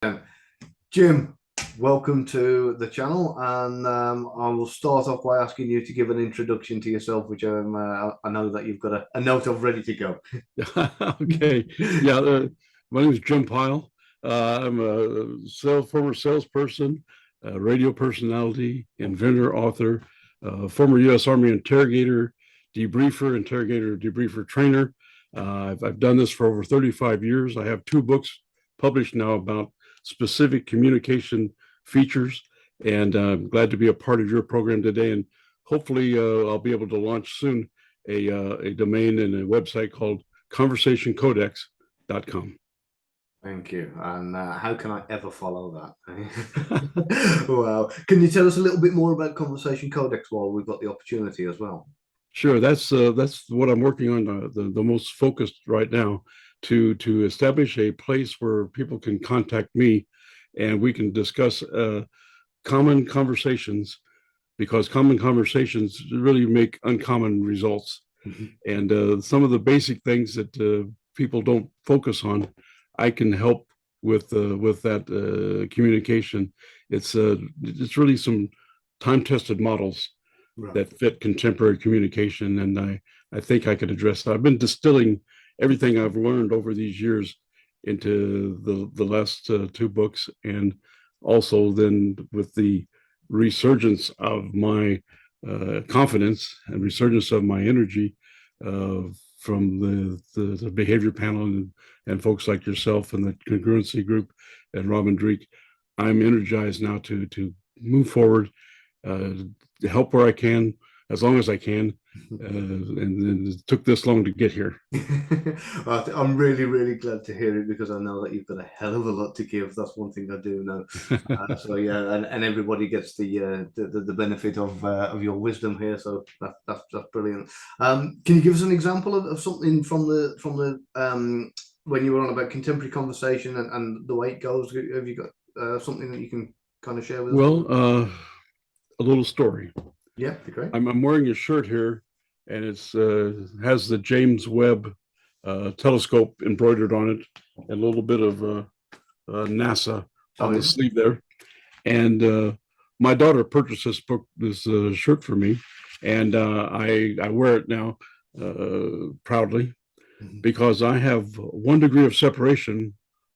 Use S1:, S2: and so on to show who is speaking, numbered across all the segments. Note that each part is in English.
S1: Um, Jim, welcome to the channel, and I will start off by asking you to give an introduction to yourself, which I know that you've got a note of ready to go.
S2: Okay. Yeah. My name is Jim Pyle. I'm a former salesperson, radio personality, inventor, author, former U.S. Army interrogator, debriefer trainer. I've done this for over 35 years. I have two books published now about specific communication features, and I'm glad to be a part of your program today. And hopefully, I'll be able to launch soon a domain and a website called conversationcodex.com.
S1: Thank you. And how can I ever follow that? Well, can you tell us a little bit more about Conversation Codex while we've got the opportunity as well?
S2: Sure, that's what I'm working on the most focused right now to establish a place where people can contact me and we can discuss common conversations because common conversations really make uncommon results.
S1: Mhm.
S2: And some of the basic things that people don't focus on, I can help with that communication. It's really some time tested models
S1: Right.
S2: that fit contemporary communication, and I think I could address that. I've been distilling everything I've learned over these years into the last two books, and also then with the resurgence of my confidence and resurgence of my energy uh, from the behavior panel and folks like yourself and the congruency group and Robin Dreek, I'm energized now to move forward, uh, help where I can, as long as I can. And it took this long to get here.
S1: Well, I'm really, really glad to hear it because I know that you've got a hell of a lot to give. That's one thing I do know. So yeah, and everybody gets the benefit of your wisdom here. So that's brilliant. Can you give us an example of something from the when you were on about contemporary conversation and the way it goes? Have you got something that you can kind of share with us?
S2: Well, a little story.
S1: Yeah, be great.
S2: I'm wearing a shirt here, and it's has the James Webb Telescope embroidered on it, and a little bit of NASA
S1: Oh
S2: on the
S1: yeah.
S2: sleeve there. And my daughter purchased this shirt for me, and I wear it now proudly
S1: Mhm.
S2: because I have 1 degree of separation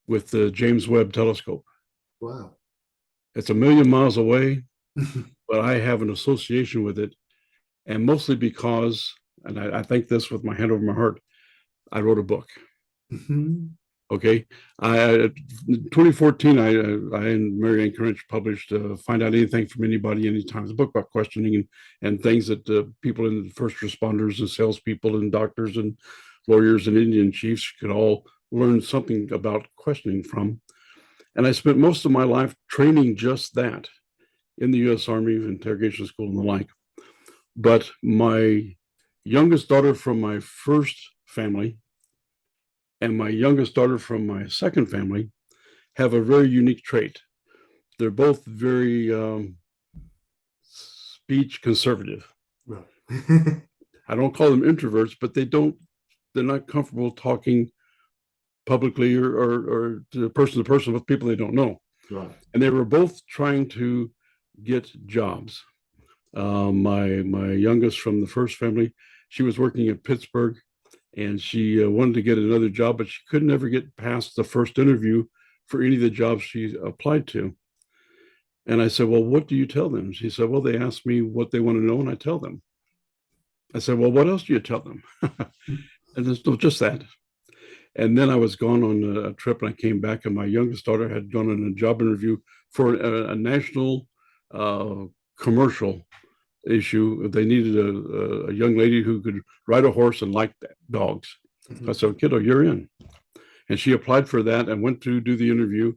S2: with the James Webb Telescope.
S1: Wow.
S2: It's a million miles away, but I have an association with it, and mostly because, and I think this with my hand over my heart, I wrote a book.
S1: Mhm.
S2: Okay, 2014, I and Mary Ann Corinth published "Find Out Anything from Anybody Anytime." It's a book about questioning and things that people in first responders and salespeople and doctors and lawyers and Indian chiefs could all learn something about questioning from. And I spent most of my life training just that in the U.S. Army, interrogation school, and the like. But my youngest daughter from my first family and my youngest daughter from my second family have a very unique trait. They're both very speech conservative.
S1: Right.
S2: I don't call them introverts, but they're not comfortable talking publicly or to person with people they don't know.
S1: Right.
S2: And they were both trying to get jobs. My youngest from the first family, she was working in Pittsburgh, and she wanted to get another job, but she could never get past the first interview for any of the jobs she applied to. And I said, "Well, what do you tell them?" She said, "Well, they ask me what they want to know, and I tell them." I said, "Well, what else do you tell them?" And there's no just that. And then I was gone on a trip, and I came back, and my youngest daughter had gone on a job interview for a national uh, commercial issue. They needed a young lady who could ride a horse and like dogs. I
S1: Mhm.
S2: said, "Kiddo, you're in." And she applied for that and went to do the interview.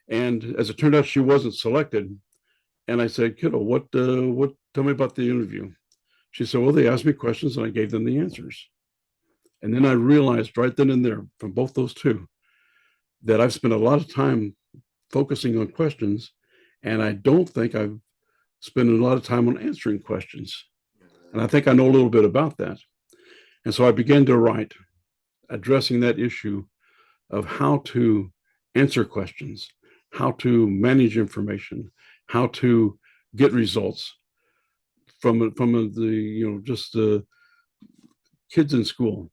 S2: And as it turned out, she wasn't selected. And I said, "Kiddo, what? Tell me about the interview." She said, "Well, they asked me questions and I gave them the answers." And then I realized right then and there from both those two that I've spent a lot of time focusing on questions, and I don't think I've spent a lot of time on answering questions. And I think I know a little bit about that. And so I began to write addressing that issue of how to answer questions, how to manage information, how to get results from the just the kids in school.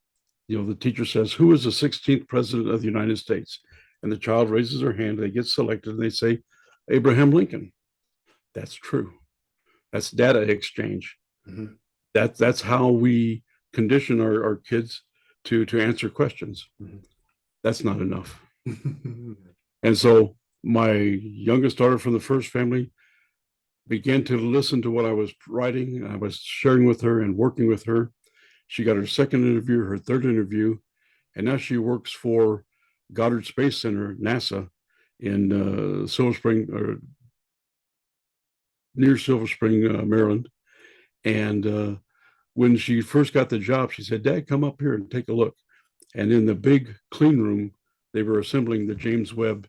S2: The teacher says, "Who is the 16th president of the United States?" And the child raises their hand. They get selected, and they say, "Abraham Lincoln." That's true. That's data exchange.
S1: Mm-hmm.
S2: That's how we condition our kids to answer questions.
S1: Mm-hmm.
S2: That's not enough. And so my youngest daughter from the first family began to listen to what I was writing. I was sharing with her and working with her. She got her second interview, her third interview, and now she works for Goddard Space Center, NASA, in Silver Spring, or near Silver Spring, Maryland. And when she first got the job, she said, "Dad, come up here and take a look." And in the big clean room, they were assembling the James Webb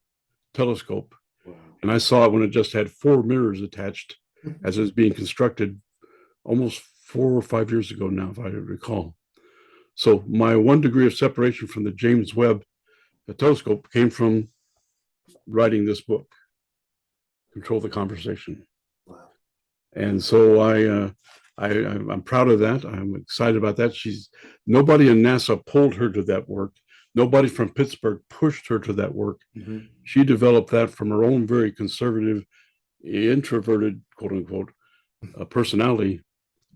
S2: Telescope.
S1: Wow.
S2: And I saw it when it just had 4 mirrors attached as it was being constructed almost 4 or 5 years ago now, if I recall. So my 1 degree of separation from the James Webb Telescope came from writing this book, Control the Conversation.
S1: Wow.
S2: And so I'm proud of that. I'm excited about that. Nobody in NASA pulled her to that work. Nobody from Pittsburgh pushed her to that work.
S1: Mm-hmm.
S2: She developed that from her own very conservative, introverted, quote unquote, personality,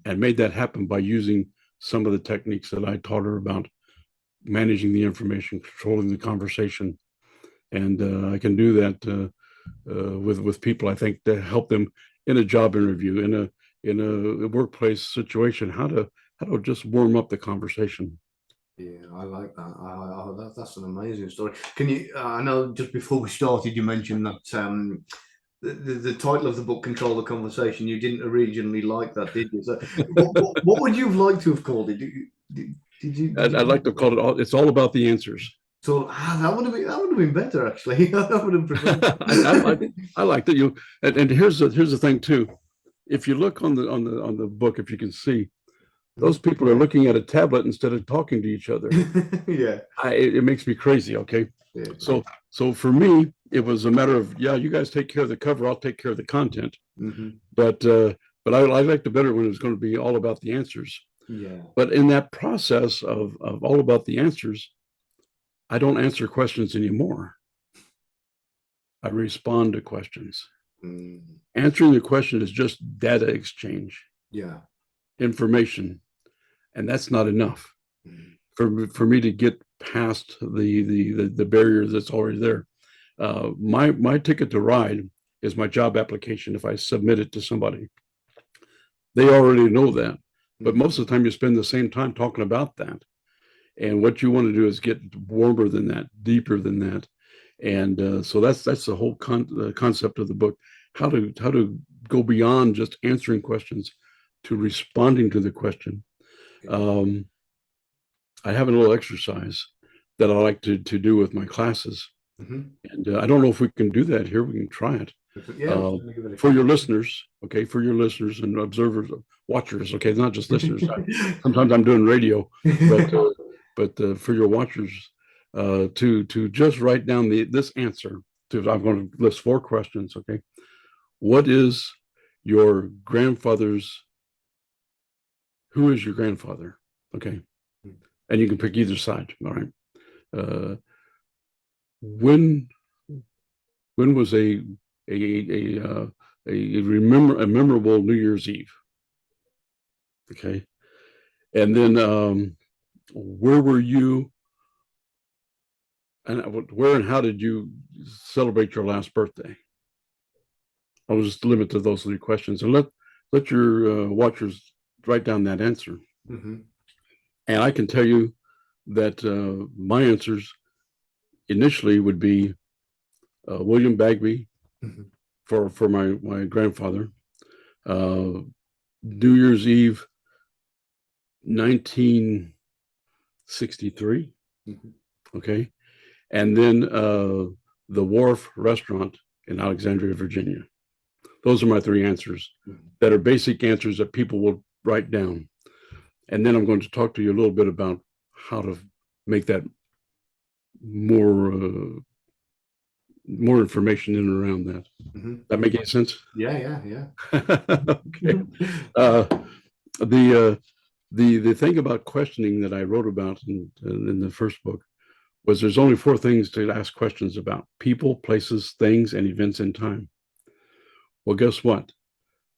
S2: and made that happen by using some of the techniques that I taught her about managing the information, controlling the conversation. And I can do that with people, I think, to help them in a job interview, in a workplace situation, how to just warm up the conversation.
S1: Yeah, I like that. That's an amazing story. Can you? I know just before we started, you mentioned that the title of the book, "Control the Conversation." You didn't originally like that, did you? So, what would you have liked to have called it? Did you?
S2: I'd like to call it all. It's all about the answers.
S1: So that would have been better actually. I would have preferred.
S2: I liked it. And here's the thing too. If you look on the book, if you can see, those people are looking at a tablet instead of talking to each other.
S1: Yeah,
S2: it makes me crazy. Okay,
S1: yeah.
S2: So for me, it was a matter of, yeah, you guys take care of the cover, I'll take care of the content.
S1: Mm-hmm.
S2: But I liked it better when it was going to be all about the answers.
S1: Yeah.
S2: But in that process of all about the answers, I don't answer questions anymore. I respond to questions.
S1: Mm.
S2: Answering the question is just data exchange.
S1: Yeah.
S2: Information, and that's not enough for me to get past the barrier that's already there. My ticket to ride is my job application. If I submit it to somebody, they already know that, but most of the time you spend the same time talking about that, and what you want to do is get warmer than that, deeper than that. And so that's the whole concept of the book, how to go beyond just answering questions to responding to the question. I have a little exercise that I like to do with my classes.
S1: Mm-hmm.
S2: And I don't know if we can do that here. We can try it.
S1: Yeah,
S2: for your listeners, okay, for your listeners and observers, watchers, okay, not just listeners. Sometimes I'm doing radio, but for your watchers, to just write down this answer. I'm going to list 4 questions, okay. What is your grandfather's? Who is your grandfather? Okay, and you can pick either side. All right. When was a memorable New Year's Eve? Okay, and then where were you, and where and how did you celebrate your last birthday? I'll just limit to those 3 questions, and let your watchers write down that answer.
S1: Mm-hmm.
S2: And I can tell you that my answers initially would be William Bagby, mm-hmm, for my grandfather. New Year's Eve, 1963. Mm-hmm. Okay, and then the Wharf Restaurant in Alexandria, Virginia. Those are my 3 answers, mm-hmm, that are basic answers that people will write down. And then I'm going to talk to you a little bit about how to make that more more information in and around that.
S1: Mm-hmm.
S2: That make any sense?
S1: Yeah.
S2: Okay. Uh, the thing about questioning that I wrote about in the first book was there's only four things to ask questions about: people, places, things, and events in time. Well, guess what?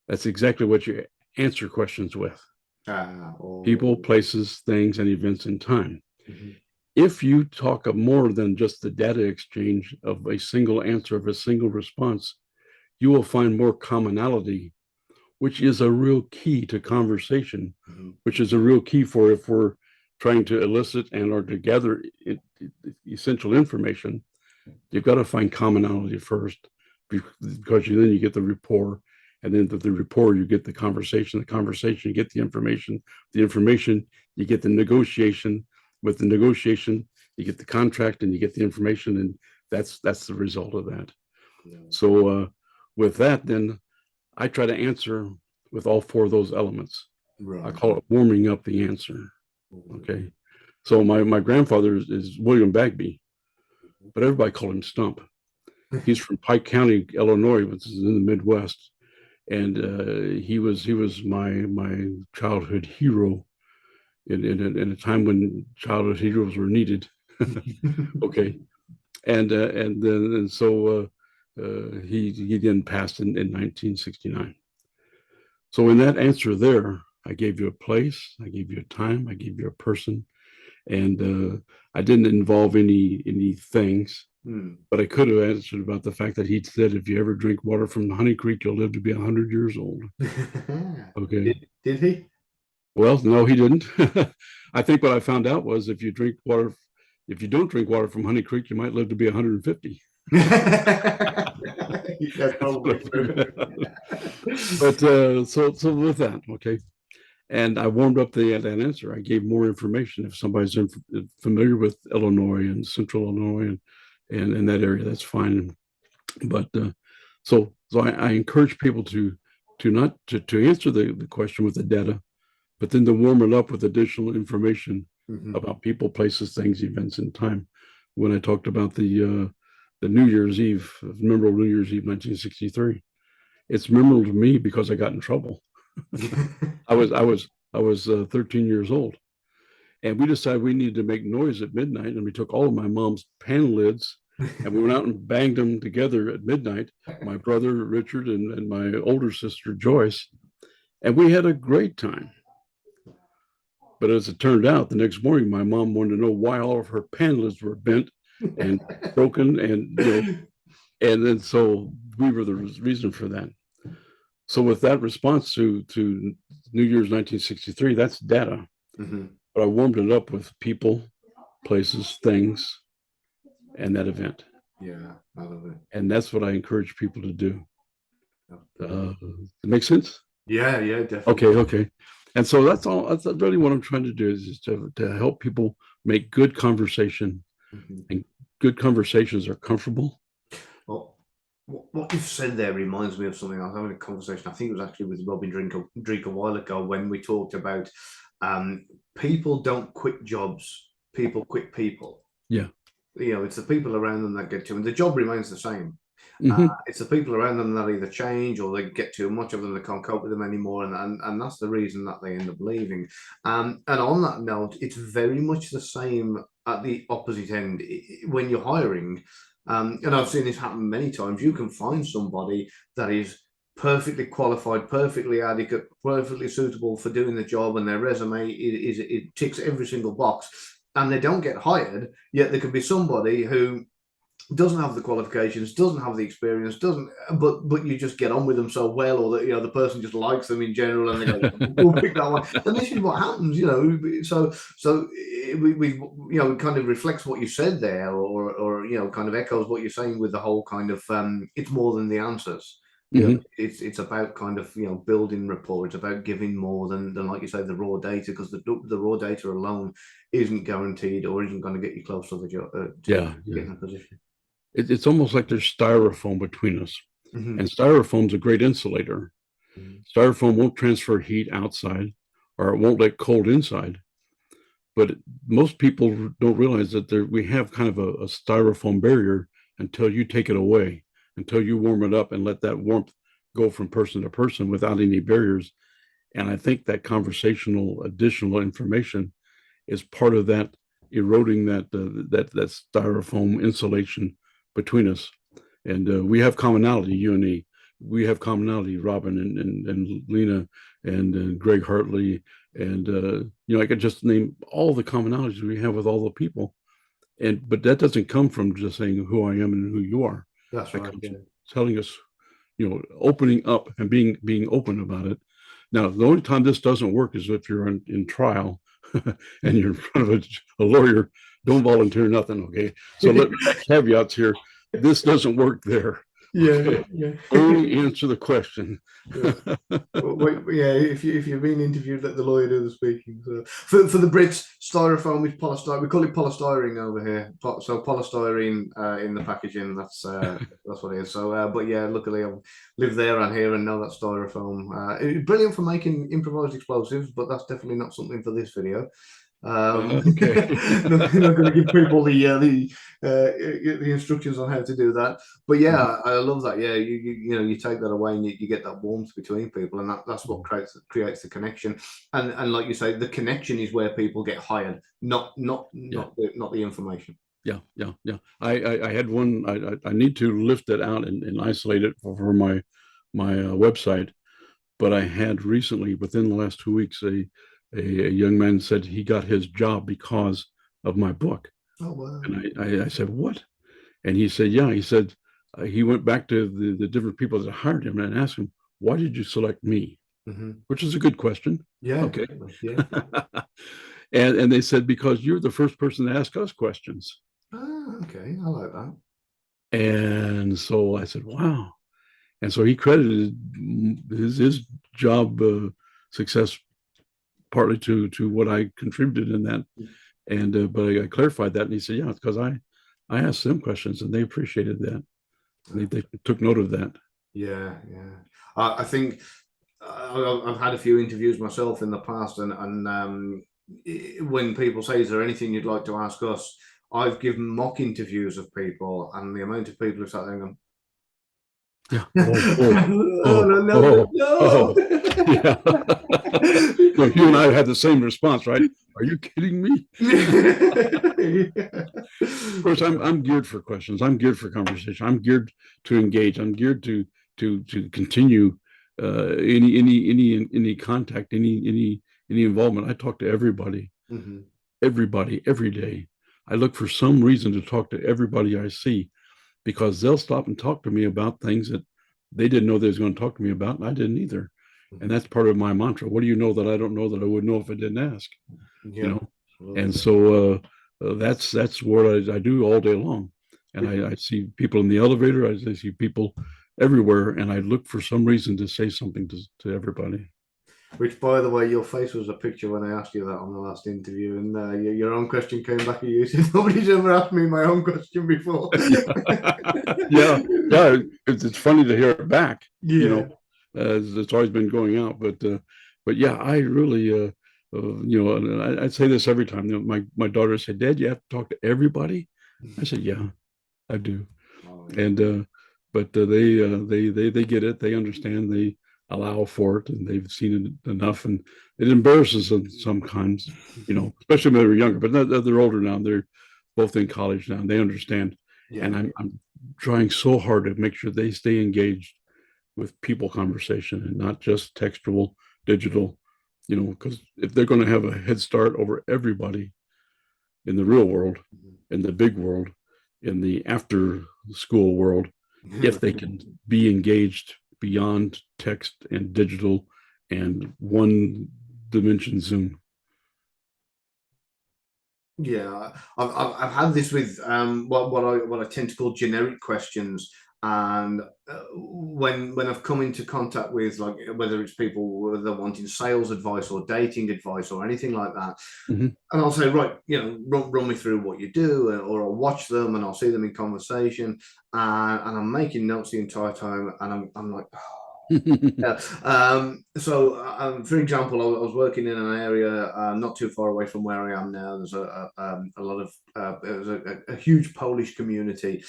S2: That's exactly what you answer questions with: people, places, things, and events in time.
S1: Mm-hmm.
S2: If you talk of more than just the data exchange of a single answer, of a single response, you will find more commonality, which is a real key to conversation,
S1: Mm-hmm.
S2: which is a real key for if we're trying to elicit and or to gather essential information. You've got to find commonality first, because then you get the rapport, and then the rapport you get the conversation you get the information you get the negotiation, with the negotiation you get the contract, and you get the information, and that's the result of that. Yeah. So with that, then I try to answer with all four of those elements. Right. I call it warming up the answer. Okay. So my grandfather is William Bagby, but everybody called him Stump. He's from Pike County, Illinois, which is in the Midwest, and he was my childhood hero in a time when childhood heroes were needed. Okay, and so he then passed in 1969. So in that answer there, I gave you a place, I gave you a time, I gave you a person, and I didn't involve any things. But I could have answered about the fact that he said, if you ever drink water from the Honey Creek, you'll live to be 100 years old. Okay.
S1: Did he?
S2: Well, no, he didn't. I think what I found out was if you don't drink water from Honey Creek, you might live to be 150.
S1: That's probably true.
S2: But so with that, okay. And I warmed up that answer. I gave more information. If somebody's familiar with Illinois and Central Illinois and in that area, that's fine. But so I encourage people to not to answer the question with the data, but then to warm it up with additional information about people, places, things, events, and time. When I talked about the New Year's Eve, memorable New Year's Eve, 1963, it's memorable to me because I got in trouble. I was 13 years old, and we decided we needed to make noise at midnight, and we took all of my mom's pan lids and we went out and banged them together at midnight, my brother Richard and my older sister Joyce, and we had a great time. But as it turned out, the next morning my mom wanted to know why all of her pan lids were bent and broken, and and then so we were the reason for that. So with that response to New Year's 1963, that's data. But I warmed it up with people, places, things, and that event. Yeah, I love it. And that's what I encourage people to do. It makes sense? Yeah, definitely. Okay. And so that's all. That's really what I'm trying to do is to help people make good conversation, and good conversations are comfortable.
S1: Well, what you've said there reminds me of something. I was having a conversation, I think it was actually with Robin Drink a while ago, when we talked about people don't quit jobs, people quit people.
S2: Yeah.
S1: It's the people around them that get to, and the job remains the same. It's the people around them that either change or they get too much of them, they can't cope with them anymore, and that's the reason that they end up leaving. And on that note, it's very much the same at the opposite end when you're hiring. And I've seen this happen many times. You can find somebody that is perfectly qualified, perfectly adequate, perfectly suitable for doing the job, and their resume it ticks every single box, and they don't get hired. Yet there could be somebody who doesn't have the qualifications, doesn't have the experience, but you just get on with them so well, or that the person just likes them in general, and they go, we'll pick that one. And this is what happens, So we kind of reflects what you said there, or kind of echoes what you're saying with the whole kind of it's more than the answers. It's about kind of building rapport. It's about giving more than like you say, the raw data, because the raw data alone isn't guaranteed or isn't going to get you close to the job. Getting a position.
S2: It's almost like there's styrofoam between us, and styrofoam's a great insulator. Styrofoam won't transfer heat outside, or it won't let cold inside. But most people don't realize that we have kind of a styrofoam barrier until you take it away, until you warm it up and let that warmth go from person to person without any barriers. And I think that conversational additional information is part of that eroding that styrofoam insulation between us. And we have commonality, you and me. We have commonality, Robin and Lena and Greg Hartley. And, I could just name all the commonalities we have with all the people. But that doesn't come from just saying who I am and who you are.
S1: That's
S2: That
S1: right.
S2: comes
S1: Yeah.
S2: telling us, opening up and being open about it. Now, the only time this doesn't work is if you're in trial and you're in front of a lawyer. Don't volunteer nothing, okay? So let caveats here. This doesn't work there.
S1: Yeah,
S2: Okay?
S1: yeah.
S2: Only answer the question.
S1: Yeah. Well, yeah, if you're being interviewed, let the lawyer do the speaking. So for the Brits, styrofoam is polystyrene. We call it polystyrene over here. So polystyrene in the packaging. That's what it is. So, but yeah, luckily I've lived there and here and know that styrofoam. It's brilliant for making improvised explosives, but that's definitely not something for this video.
S2: Okay.
S1: Not going to give people the instructions on how to do that. But yeah, I love that. Yeah, you take that away and you get that warmth between people, and that's what creates the connection. And like you say, the connection is where people get hired, not the information.
S2: Yeah. I had one. I need to lift it out and isolate it for my website. But I had recently, within the last 2 weeks, a young man said he got his job because of my book.
S1: Oh wow!
S2: And I said, what? And he said, yeah. He said he went back to the different people that hired him and asked him, why did you select me?
S1: Mm-hmm.
S2: Which is a good question.
S1: Yeah.
S2: Okay.
S1: Yeah.
S2: and they said, because you're the first person to ask us questions.
S1: Okay. I like that.
S2: And so I said, wow. And so he credited his job success partly to what I contributed in that. And but I clarified that, and he said, yeah, it's because I asked them questions and they appreciated that. They took note of that.
S1: Yeah. I think I've had a few interviews myself in the past, and when people say, "Is there anything you'd like to ask us?" I've given mock interviews of people, and the amount of people who sat there and gone,
S2: yeah.
S1: No.
S2: Yeah. No, you and I had the same response, right? Are you kidding me? Of course, I'm geared for questions. I'm geared for conversation. I'm geared to engage. I'm geared to continue any contact, any involvement. I talk to everybody, everybody every day. I look for some reason to talk to everybody I see, because they'll stop and talk to me about things that they didn't know they was going to talk to me about, and I didn't either. And that's part of my mantra. What do you know that I don't know that I would know if I didn't ask?
S1: Yeah.
S2: And so that's what I do all day long. And I see people in the elevator. I see people everywhere, and I look for some reason to say something to everybody.
S1: Which, by the way, your face was a picture when I asked you that on the last interview, and your own question came back at you. You said, nobody's ever asked me my own question before.
S2: yeah. It's funny to hear it back.
S1: Yeah.
S2: It's always been going out, but yeah, I really, I'd say this every time. My daughter said, "Dad, you have to talk to everybody." I said, "Yeah, I do." Oh, yeah. And but they get it. They understand. They allow for it, and they've seen it enough, and it embarrasses them sometimes, especially when they were younger. But they're older now. They're both in college now. And they understand. Yeah. And I'm trying so hard to make sure they stay engaged with people conversation and not just textual, digital, because if they're going to have a head start over everybody in the real world, in the big world, in the after school world, if they can be engaged beyond text and digital and one dimension Zoom.
S1: Yeah, I've had this with what I tend to call generic questions, and when I've come into contact with, like, whether it's people that are wanting sales advice or dating advice or anything like that, and I'll say, right, run me through what you do, or I'll watch them and I'll see them in conversation, and I'm making notes the entire time, and I'm like, Yeah. For example, I was working in an area not too far away from where I am now. There's a lot of there's a huge Polish community.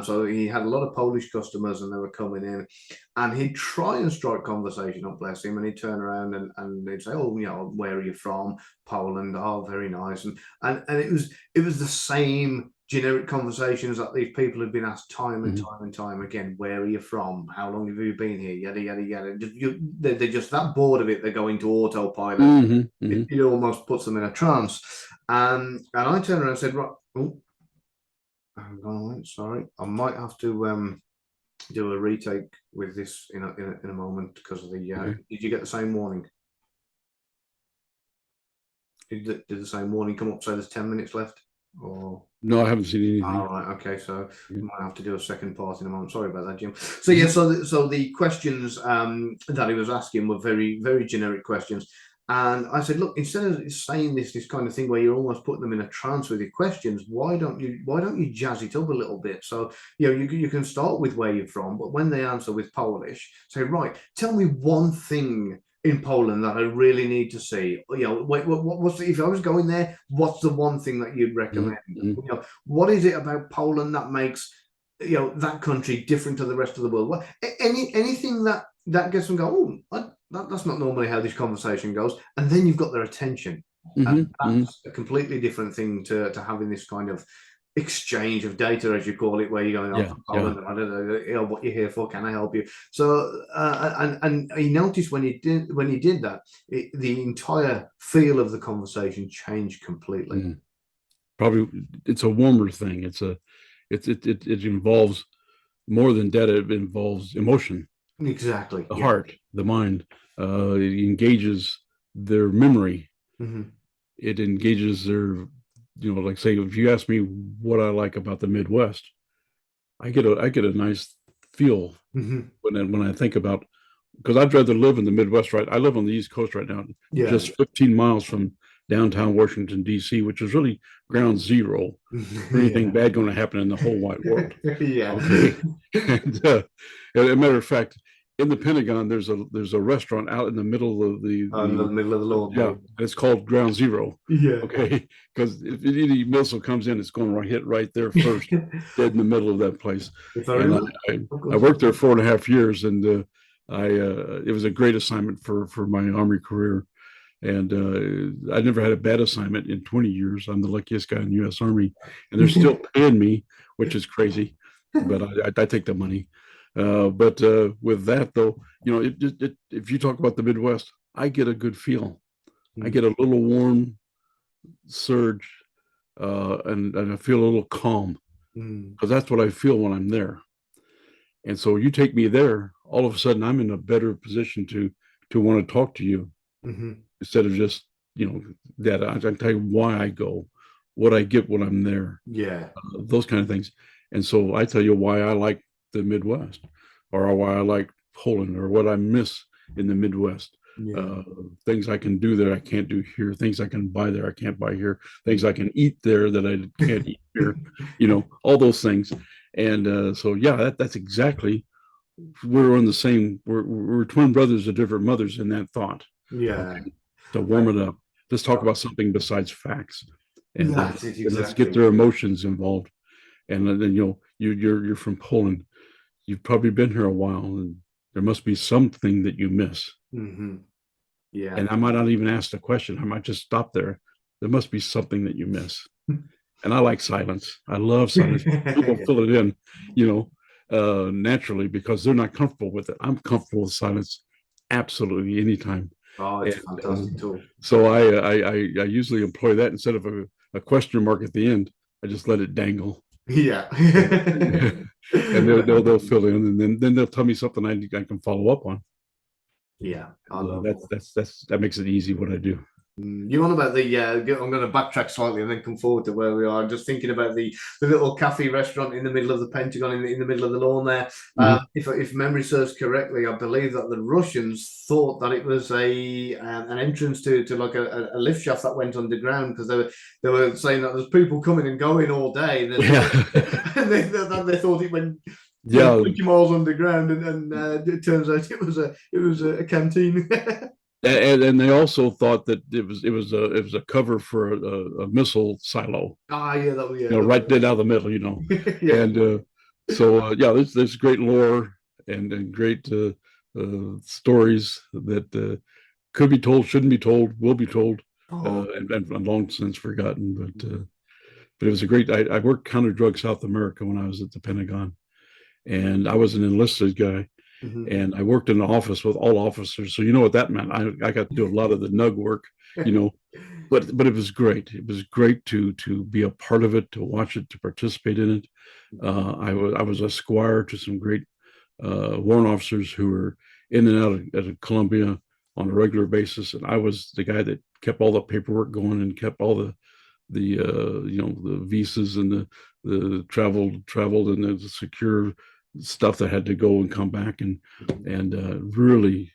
S1: So he had a lot of Polish customers, and they were coming in, and he'd try and strike conversation up, bless him, and he'd turn around and they'd say, "Oh, where are you from? Poland. Oh, very nice." And it was the same generic conversations that these people have been asked time and time and time again. Where are you from? How long have you been here? Yada yada yada. They're just that bored of it. They go into autopilot. It almost puts them in a trance. And I turned around and said, "Right, oh, hang on, sorry, I might have to do a retake with this in a moment because of the. Did you get the same warning? Did the same warning come up? Say there's 10 minutes left, or
S2: No, I haven't seen anything.
S1: all right, okay, so we might have to do a second part in a moment. Sorry about that, Jim. So yeah, so the questions that he was asking were very, very generic questions. And I said, look, instead of saying this kind of thing where you're almost putting them in a trance with your questions, why don't you jazz it up a little bit? So you can start with where you're from, but when they answer with Polish, say, right, tell me one thing in Poland that I really need to see. What's if I was going there, what's the one thing that you'd recommend? What is it about Poland that makes that country different to the rest of the world? Anything that gets them go, oh, that's not normally how this conversation goes, and then you've got their attention. And that's a completely different thing to having this kind of exchange of data, as you call it, where you're going, I don't know, what you're here for, can I help you? So and he noticed when he did that, the entire feel of the conversation changed completely.
S2: Probably it's a warmer thing. It involves more than data. It involves emotion.
S1: Exactly.
S2: The heart, the mind. It engages their memory. It engages their, like say, if you ask me what I like about the Midwest, I get a nice feel when I think about, because I'd rather live in the Midwest, right? I live on the East Coast right now, just 15 miles from downtown Washington, D.C., which is really ground zero for anything bad going to happen in the whole wide world. Okay. And as a matter of fact, in the Pentagon, there's a restaurant out in the middle of the
S1: middle of the lawn.
S2: Yeah, it's called Ground Zero.
S1: Yeah.
S2: Okay, because if any missile comes in, it's going to hit right there first, dead in the middle of that place. And I worked there 4.5 years, and it was a great assignment for my Army career. And I never had a bad assignment in 20 years. I'm the luckiest guy in the U.S. Army, and they're still paying me, which is crazy, but I take the money. But with that, though, if you talk about the Midwest, I get a good feel. I get a little warm surge, and I feel a little calm, because that's what I feel when I'm there. And so you take me there, all of a sudden I'm in a better position to want to talk to you, instead of just that. I can tell you why I go, what I get when I'm there, those kind of things. And so I tell you why I like the Midwest, or why I like Poland, or what I miss in the Midwest. Things I can do there I can't do here, things I can buy there I can't buy here, things I can eat there that I can't eat here, all those things. And so that's exactly, we're on the same, we're twin brothers of different mothers in that thought. Okay? To warm it up, let's talk about something besides facts, and let's get their emotions involved. And then you're from Poland, you've probably been here a while, and there must be something that you miss. And I might not even ask the question, I might just stop there. There must be something that you miss. And I like silence. I love silence. People fill it in, naturally, because they're not comfortable with it. I'm comfortable with silence absolutely anytime.
S1: Oh, it's a fantastic tool.
S2: So I usually employ that instead of a question mark at the end. I just let it dangle. And they'll fill in, and then they'll tell me something I can follow up on. That makes it easy what I do.
S1: You on about the I'm going to backtrack slightly and then come forward to where we are. I'm just thinking about the little cafe restaurant in the middle of the Pentagon, in the middle of the lawn there. If memory serves correctly, I believe that the Russians thought that it was an entrance to like a lift shaft that went underground, because they were saying that there's people coming and going all day. And they thought it went
S2: Yeah,
S1: 20 miles underground, and it turns out it was a canteen.
S2: and they also thought that it was a cover for a missile silo,
S1: Yeah, that was, yeah,
S2: right dead out of the middle,
S1: yeah.
S2: and so yeah, there's great lore and great stories that could be told, shouldn't be told, will be told,
S1: Oh.
S2: and long since forgotten. But it was a great. I worked counter drug South America when I was at the Pentagon, and I was an enlisted guy,
S1: Mhm.
S2: and I worked in an office with all officers. So you know what that meant. I got to do a lot of the nug work, you know. But it was great. It was great to be a part of it, to watch it, to participate in it. I was a squire to some great warrant officers who were in and out of Columbia on a regular basis, and I was the guy that kept all the paperwork going and kept all the visas and the traveled and the secure stuff that had to go and come back, and really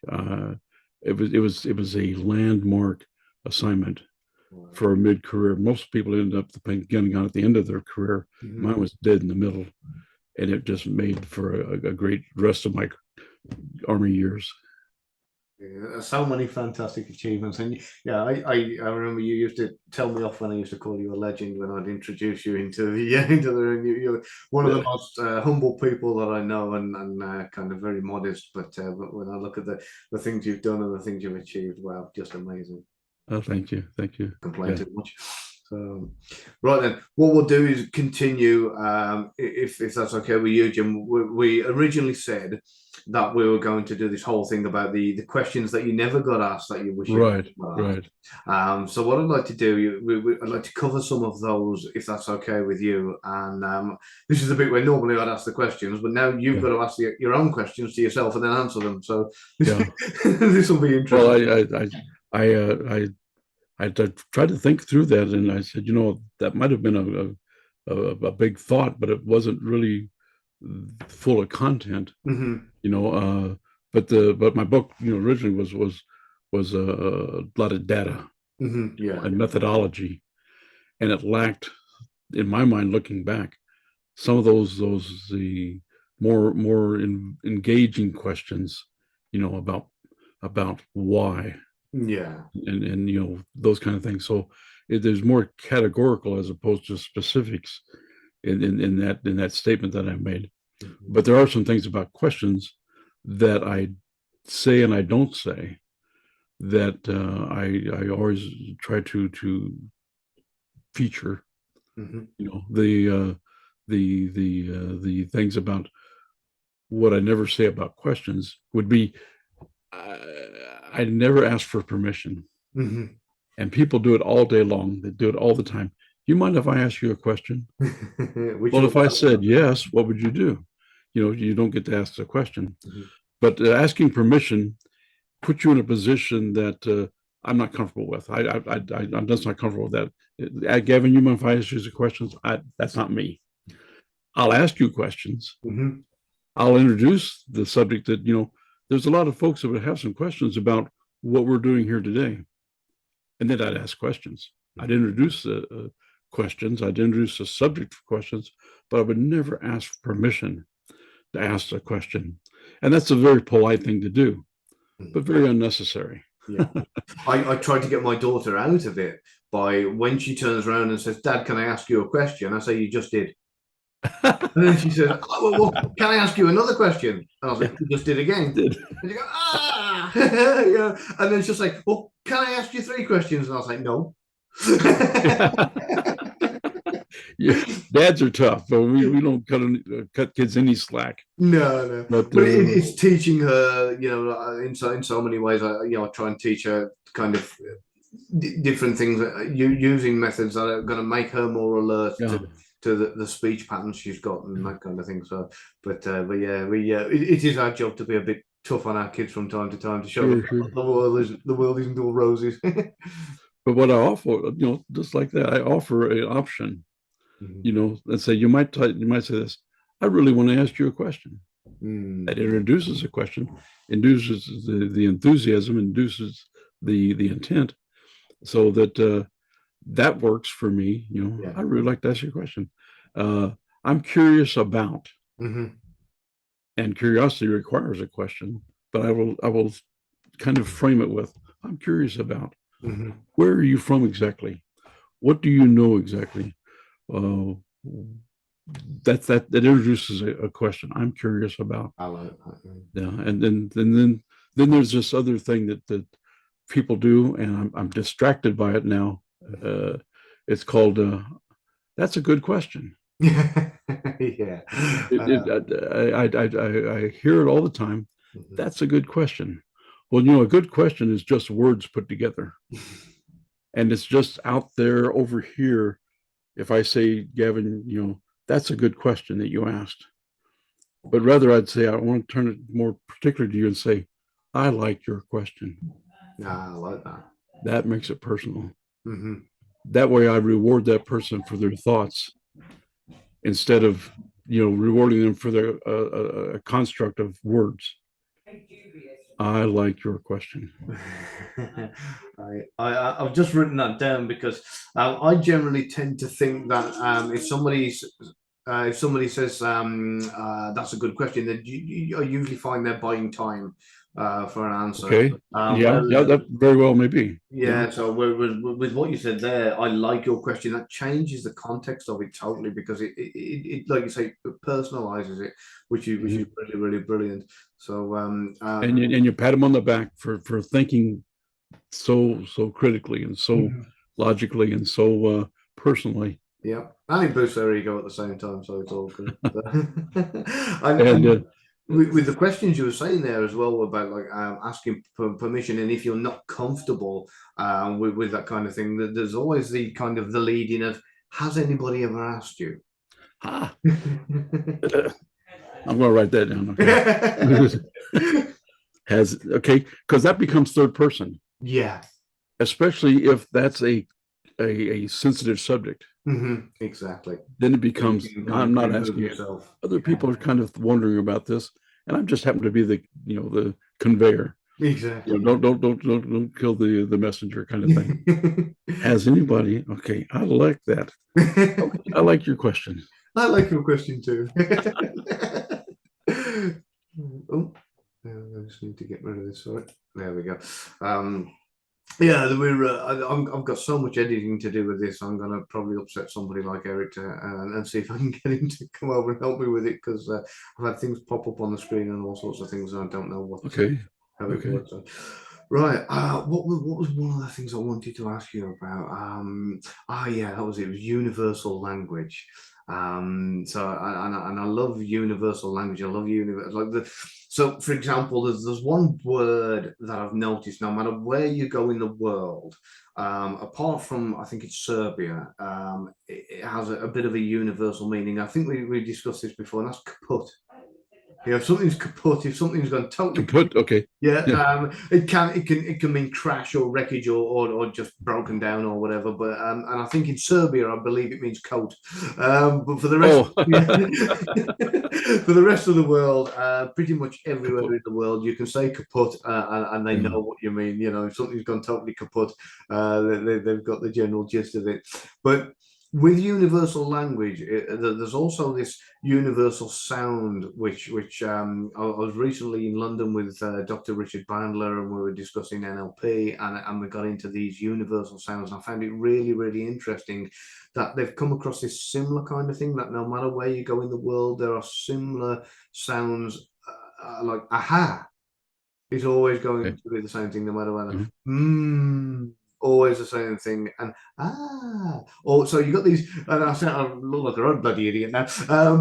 S2: it was a landmark assignment for a mid-career. Most people end up getting on at the end of their career.
S1: Mhm.
S2: Mine was dead in the middle, and it just made for a great rest of my Army years.
S1: Yeah, so many fantastic achievements, and yeah, I remember you used to tell me off when I used to call you a legend when I'd introduce you into the you're one of the
S2: Yeah,
S1: most humble people that I know, and kind of very modest. But when I look at the things you've done and the things you've achieved, wow, just amazing.
S2: thank you, thank you.
S1: Complain
S2: Yeah,
S1: too much. So, right then, what we'll do is continue, if that's okay with you, Jim. We originally said that we were going to do this whole thing about the questions that you never got asked that you wish you
S2: right,
S1: got asked.
S2: right.
S1: So what I'd like to do, I'd like to cover some of those, if that's okay with you. And this is the bit where normally I'd ask the questions, but now you've
S2: Yeah,
S1: got to ask your own questions to yourself and then answer them. So
S2: yeah.
S1: this will be
S2: Well,
S1: interesting.
S2: I tried to think through that, and I said, that might have been a big thought, but it wasn't really full of content,
S1: Hmm.
S2: you know. But my book, originally was a lot of data
S1: Yeah.
S2: and methodology, and it lacked, in my mind, looking back, some of those the more engaging questions, about why
S1: Yeah.
S2: and those kind of things. So there's more categorical as opposed to specifics in that statement that I made.
S1: Mhm.
S2: But there are some things about questions that I say and I don't say that I always try to feature.
S1: Mhm.
S2: The things about what I never say about questions would be, I never ask for permission.
S1: Mhm.
S2: And people do it all day long. They do it all the time. You mind if I ask you a question?
S1: Which
S2: Well,
S1: always
S2: if I
S1: happens.
S2: said yes, what would you do? You don't get to ask the question.
S1: Mhm.
S2: But asking permission puts you in a position that I'm not comfortable with. I'm just not comfortable with that. Gavin, you mind if I ask you the questions? That's not me. I'll ask you questions.
S1: Mhm.
S2: I'll introduce the subject that, there's a lot of folks that would have some questions about what we're doing here today. And then I'd ask questions. I'd introduce the questions. I'd introduce the subject for questions, but I would never ask permission to ask a question. And that's a very polite thing to do,
S1: Mhm.
S2: but very unnecessary.
S1: Yeah. I tried to get my daughter out of it by when she turns around and says, "Dad, can I ask you a question?" I say, "You just did." And then she says, "Oh, well, can I ask you another question?" And I was like,
S2: Yeah,
S1: "You just did again."
S2: did.
S1: And she goes, "Ah." Yeah. And then she's like, "Well, can I ask you three questions?" And I was like, "No."
S2: Yeah, dads are tough, but we don't cut kids any slack.
S1: No, no,
S2: But
S1: but it's teaching her, in so many ways. I try and teach her kind of different things, using methods that are going to make her more alert
S2: yeah,
S1: to the speech patterns she's got and that kind of thing. So, but yeah, it is our job to be a bit tough on our kids from time to time to show them
S2: sure, sure.
S1: the world isn't all roses.
S2: But what I offer, just like that, I offer an option.
S1: Mhm.
S2: Let's say you might say this. I really want to ask you a question.
S1: Mm.
S2: That introduces a question, induces the enthusiasm, induces the intent, so that that works for me.
S1: Yeah.
S2: I really like to ask you a question. I'm curious about,
S1: Hmm.
S2: And curiosity requires a question, but I will kind of frame it with, I'm curious about, where are you from exactly? What do you know exactly? Uh, that introduces a question. I'm curious about.
S1: I like that.
S2: Yeah, and then there's this other thing that people do, and I'm distracted by it now. It's called that's a good question.
S1: Yeah. Yeah.
S2: I hear it all the time. That's a good question. Well, a good question is just words put together, and it's just out there over here. If I say, Gavin, that's a good question that you asked. But rather, I'd say I want to turn it more particular to you and say, I like your question.
S1: I like that.
S2: That makes it personal.
S1: Mm-hmm.
S2: That way, I reward that person for their thoughts instead of rewarding them for their a construct of words. I like your question.
S1: I've just written that down because I generally tend to think that if somebody says that's a good question, then I usually find they're buying time for an answer.
S2: Okay. Yeah, that very well may be.
S1: Yeah, so with what you said there, I like your question. That changes the context of it totally because it like you say, it personalizes it, which is really, really brilliant. So
S2: and you pat them on the back for thinking so critically and so logically and so personally.
S1: Yeah, and it boosts their ego at the same time, so it's all good.
S2: And
S1: with the questions you were saying there as well about like asking for permission, and if you're not comfortable with that kind of thing, there's always the kind of the leading of, has anybody ever asked you?
S2: I'm going to write that down. Okay. Because that becomes third person.
S1: Yeah,
S2: especially if that's a sensitive subject.
S1: Exactly.
S2: Then it becomes, I'm not asking
S1: yourself.
S2: Other people are kind of wondering about this, and I'm just happen to be the conveyor.
S1: Exactly.
S2: Don't kill the messenger kind of thing. Has anybody? Okay, I like that. I like your question.
S1: I like your question too. Oh, I just need to get rid of this. Sorry. There we go. Yeah, I've got so much editing to do with this. I'm going to probably upset somebody like Eric and see if I can get him to come over and help me with it because I've had things pop up on the screen and all sorts of things, and I don't know how it works. Right. What was one of the things I wanted to ask you about? Yeah, that was it. It was universal language. I love universal language. I love so for example, there's one word that I've noticed no matter where you go in the world, apart from I think it's Serbia, it has a bit of a universal meaning. I think we discussed this before, and that's kaput. If something's kaput, if something's gone totally
S2: kaput, okay.
S1: Yeah, it can mean crash or wreckage or just broken down or whatever. But and I think in Serbia, I believe it means coat. But for the rest, for the rest of the world, pretty much everywhere kaput. In the world, you can say kaput, and they know what you mean. If something's gone totally kaput, they've got the general gist of it. But with universal language, there's also this universal sound, which I was recently in London with Dr. Richard Bandler, and we were discussing NLP, and we got into these universal sounds. And I found it really, really interesting that they've come across this similar kind of thing, that no matter where you go in the world, there are similar sounds, like aha is always going to be the same thing no matter where. Always the same thing, and so you got these, and I look like a old bloody idiot now.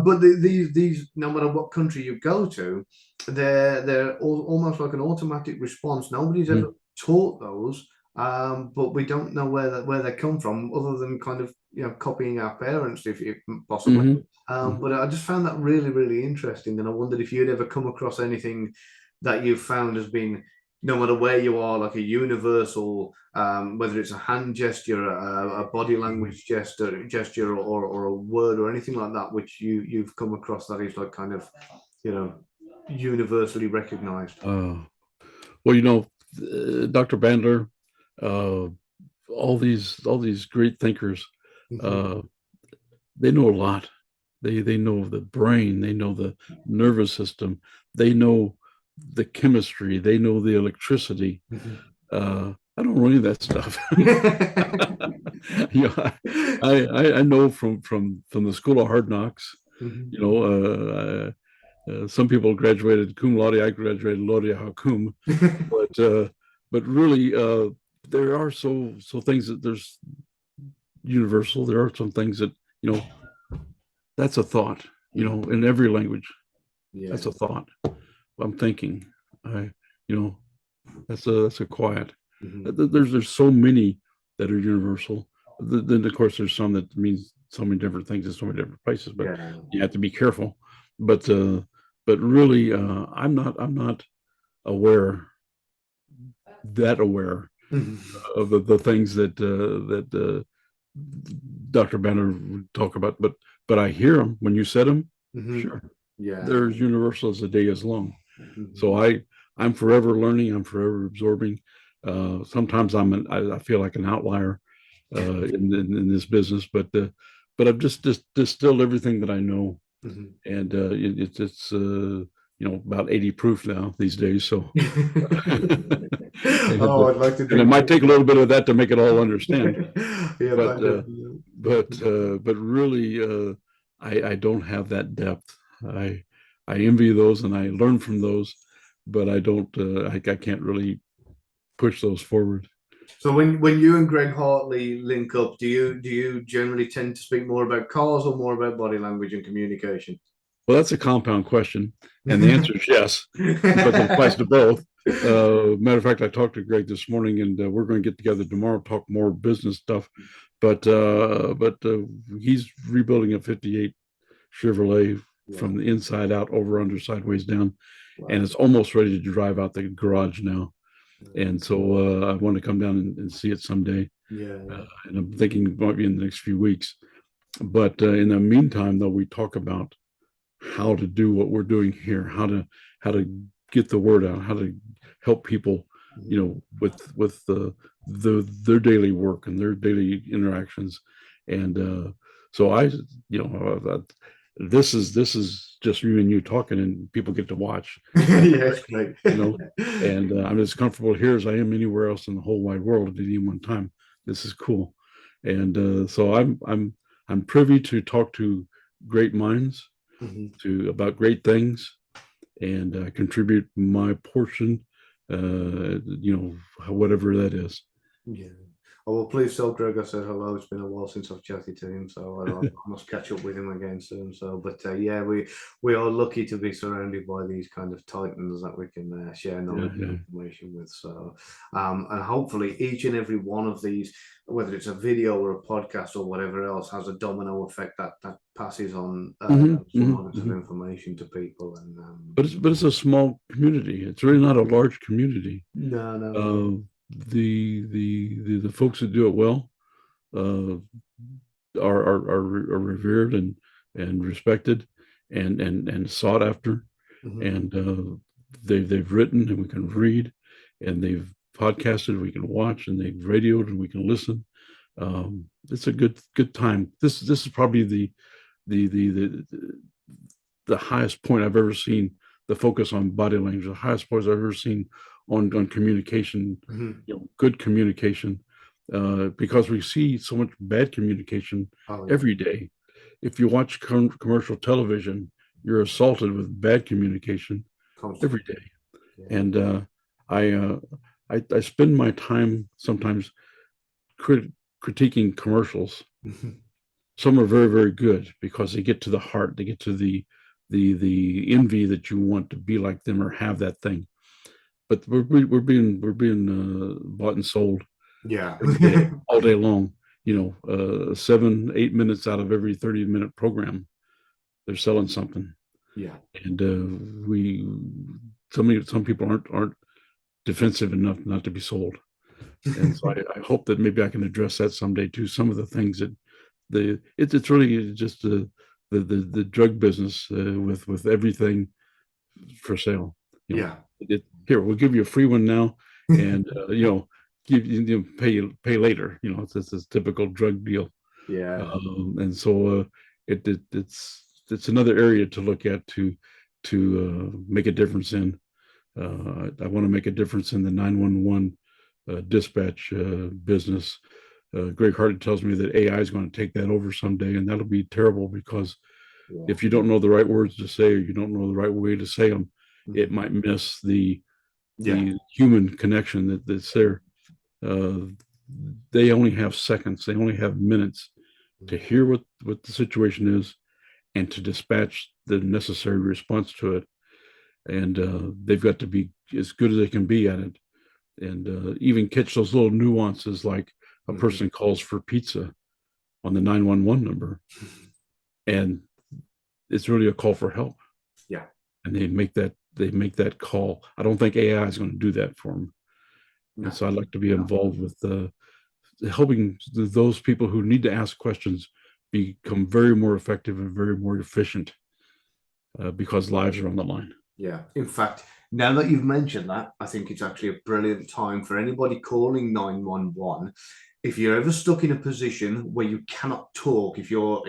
S1: But these, no matter what country you go to, they're almost like an automatic response. Nobody's ever taught those, but we don't know where they come from, other than kind of copying our parents, if possibly. But I just found that really, really interesting, and I wondered if you'd ever come across anything that you've found has been, no matter where you are, like a universal, whether it's a hand gesture, a body language gesture, or a word or anything like that, which you've come across that is like kind of, universally recognized.
S2: Well, Dr. Bandler, all these great thinkers, they know a lot. They know the brain, they know the nervous system, they know the chemistry, they know the electricity. I don't know any of that stuff. you know, I know from the school of hard knocks. You know, some people graduated cum laude. I graduated laude cum, but really, there are so things that there's universal. There are some things that you know that's a thought. You know, in every language, that's
S1: Yeah.
S2: a thought. I'm thinking. I you know that's a quiet. There's so many that are universal. Then of course there's some that means so many different things in so many different places. But
S1: Yeah.
S2: you have to be careful. But really, I'm not aware aware of the things that Dr. Banner would talk about. But I hear them when you said them. Sure,
S1: Yeah.
S2: they're as universal as the day is long.
S1: Mhm.
S2: So I'm forever learning. I'm forever absorbing. Sometimes I feel like an outlier in this business, but I've just distilled everything that I know, and it's about 80 proof now these days. So and,
S1: Oh, I'd like to
S2: and it
S1: drink
S2: might
S1: it.
S2: take a little bit of that to make it all understand.
S1: Yeah,
S2: But
S1: that definitely.
S2: but really, I don't have that depth. I envy those and I learn from those, but I don't. I can't really push those forward.
S1: So when you and Greg Hartley link up, do you generally tend to speak more about cars or more about body language and communication?
S2: Well, that's a compound question, and the answer is yes, because it applies to both. Matter of fact, I talked to Greg this morning, and we're going to get together tomorrow, talk more business stuff. But he's rebuilding a '58 Chevrolet from
S1: Wow.
S2: the inside out, over, under, sideways, down, and
S1: Wow.
S2: it's almost ready to drive out the garage now. And so I want to come down and see it someday.
S1: Yeah.
S2: And I'm thinking it might be in the next few weeks. But in the meantime, though, we talk about how to do what we're doing here, how to get the word out, how to help people, with their daily work and their daily interactions. And so this is just you and you talking, and people get to watch.
S1: Yes, great.
S2: you know, and I'm as comfortable here as I am anywhere else in the whole wide world at any one time. This is cool, and so I'm privy to talk to great minds, to about great things, and contribute my portion, whatever that is.
S1: Yeah. Oh, well, please tell Greg I said hello. It's been a while since I've chatted to him, so I must catch up with him again soon. So, but yeah, we are lucky to be surrounded by these kind of titans that we can share
S2: Yeah,
S1: knowledge and
S2: yeah.
S1: information with. So, and hopefully each and every one of these, whether it's a video or a podcast or whatever else, has a domino effect that passes on some nuggets of information to people. And
S2: But it's a small community. It's really not a large community.
S1: no, no,
S2: Uh, the folks that do it well uh, are revered and respected and sought after,
S1: mhm.
S2: and they've written and we can read, and they've podcasted, we can watch, and they've radioed and we can listen. It's a good time. This is probably the the the the highest point I've ever seen. The focus on body language, the highest point I've ever seen on communication, good communication, because we see so much bad communication
S1: Oh yeah,
S2: every day. If you watch commercial television, you're assaulted with bad communication
S1: constant.
S2: every day.
S1: Yeah.
S2: And I, uh, I spend my time sometimes critiquing commercials. Some are very, very good because they get to the heart. They get to the envy that you want to be like them or have that thing. But we're being bought and sold
S1: Yeah.
S2: every day, all day long. 7-8 minutes out of every 30-minute program, they're selling something,
S1: Yeah.
S2: and we some people aren't defensive enough not to be sold. And so I hope that maybe I can address that someday too. Some of the things that it's really just the drug business with everything for sale.
S1: Yeah.
S2: Here, we'll give you a free one now, and give pay later. It's a typical drug deal.
S1: Yeah.
S2: And so it's it's another area to look at to make a difference in. I want to make a difference in the 911 dispatch business. Greg Hardy tells me that AI is going to take that over someday, and that'll be terrible because if you don't know the right words to say, or you don't know the right way to say them, it might miss the human connection that's there. They only have seconds, they only have minutes to hear what the situation is and to dispatch the necessary response to it. And they've got to be as good as they can be at it, and even catch those little nuances, like a person calls for pizza on the 911 number, and it's really a call for help.
S1: Yeah,
S2: and they make that call. I don't think AI is going to do that for them. No. And so I'd like to be involved with helping those people who need to ask questions become very more effective and very more efficient, because lives are on the line.
S1: Yeah. In fact, now that you've mentioned that, I think it's actually a brilliant time for anybody calling 911. If you're ever stuck in a position where you cannot talk, if you're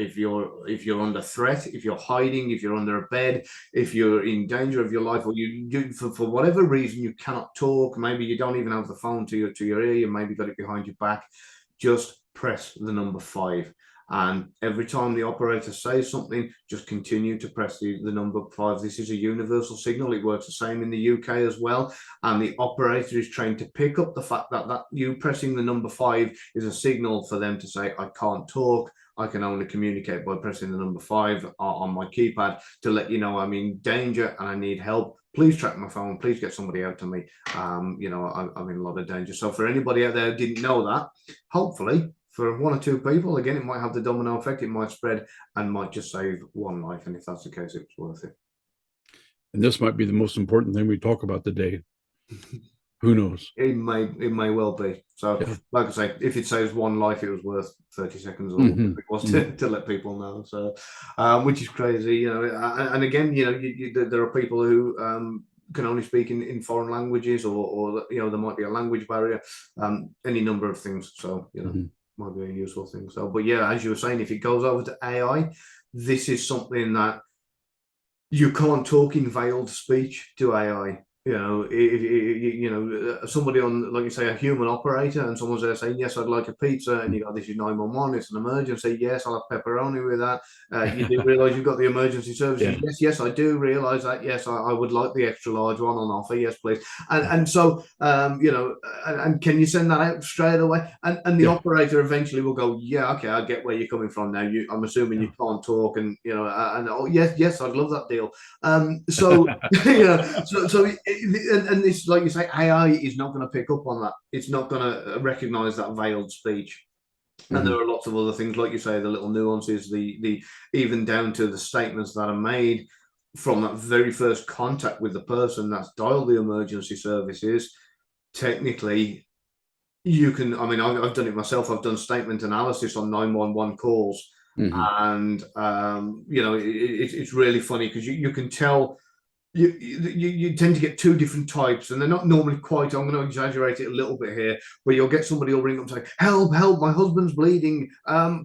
S1: under threat, if you're hiding, if you're under a bed, if you're in danger of your life, or you for whatever reason you cannot talk, maybe you don't even have the phone to your ear, you maybe got it behind your back, just press the number 5. And every time the operator says something, just continue to press the number 5. This is a universal signal. It works the same in the UK as well. And the operator is trained to pick up the fact that you pressing the number 5 is a signal for them to say, I can't talk. I can only communicate by pressing the number 5 on my keypad to let you know I'm in danger and I need help. Please track my phone. Please get somebody out to me. I'm in a lot of danger. So for anybody out there who didn't know that, hopefully, for 1 or 2 people, again, it might have the domino effect. It might spread and might just save 1 life. And if that's the case, it's worth it.
S2: And this might be the most important thing we talk about today. Who knows?
S1: It may well be. So, like I say, if it saves 1 life, it was worth 30 seconds or whatever it was to let people know. So, which is crazy, And again, there are people who can only speak in foreign languages, or there might be a language barrier, any number of things. So, might be a useful thing. So, but yeah, as you were saying, if it goes over to AI, this is something that you can't talk in veiled speech to AI. Somebody on, like you say, a human operator, and someone's there saying, yes, I'd like a pizza, and you go, this is 911, it's an emergency. Yes, I'll have pepperoni with that. You do realize you've got the emergency services. Yes, I do realize that. Yes, I would like the extra large one on offer. Yes, please. And so, and can you send that out straight away? And the operator eventually will go, yeah, okay, I get where you're coming from now. I'm assuming you can't talk, and oh yes, I'd love that deal. And this, like you say, AI is not going to pick up on that. It's not going to recognize that veiled speech. And there are lots of other things, like you say, the little nuances, the even down to the statements that are made from that very first contact with the person that's dialed the emergency services. Technically, you can, I've done it myself. I've done statement analysis on 911 calls. And, it's really funny because you can tell. You tend to get 2 different types, and they're not normally quite. I'm going to exaggerate it a little bit here, where you'll get somebody who'll ring up and say, help, my husband's bleeding,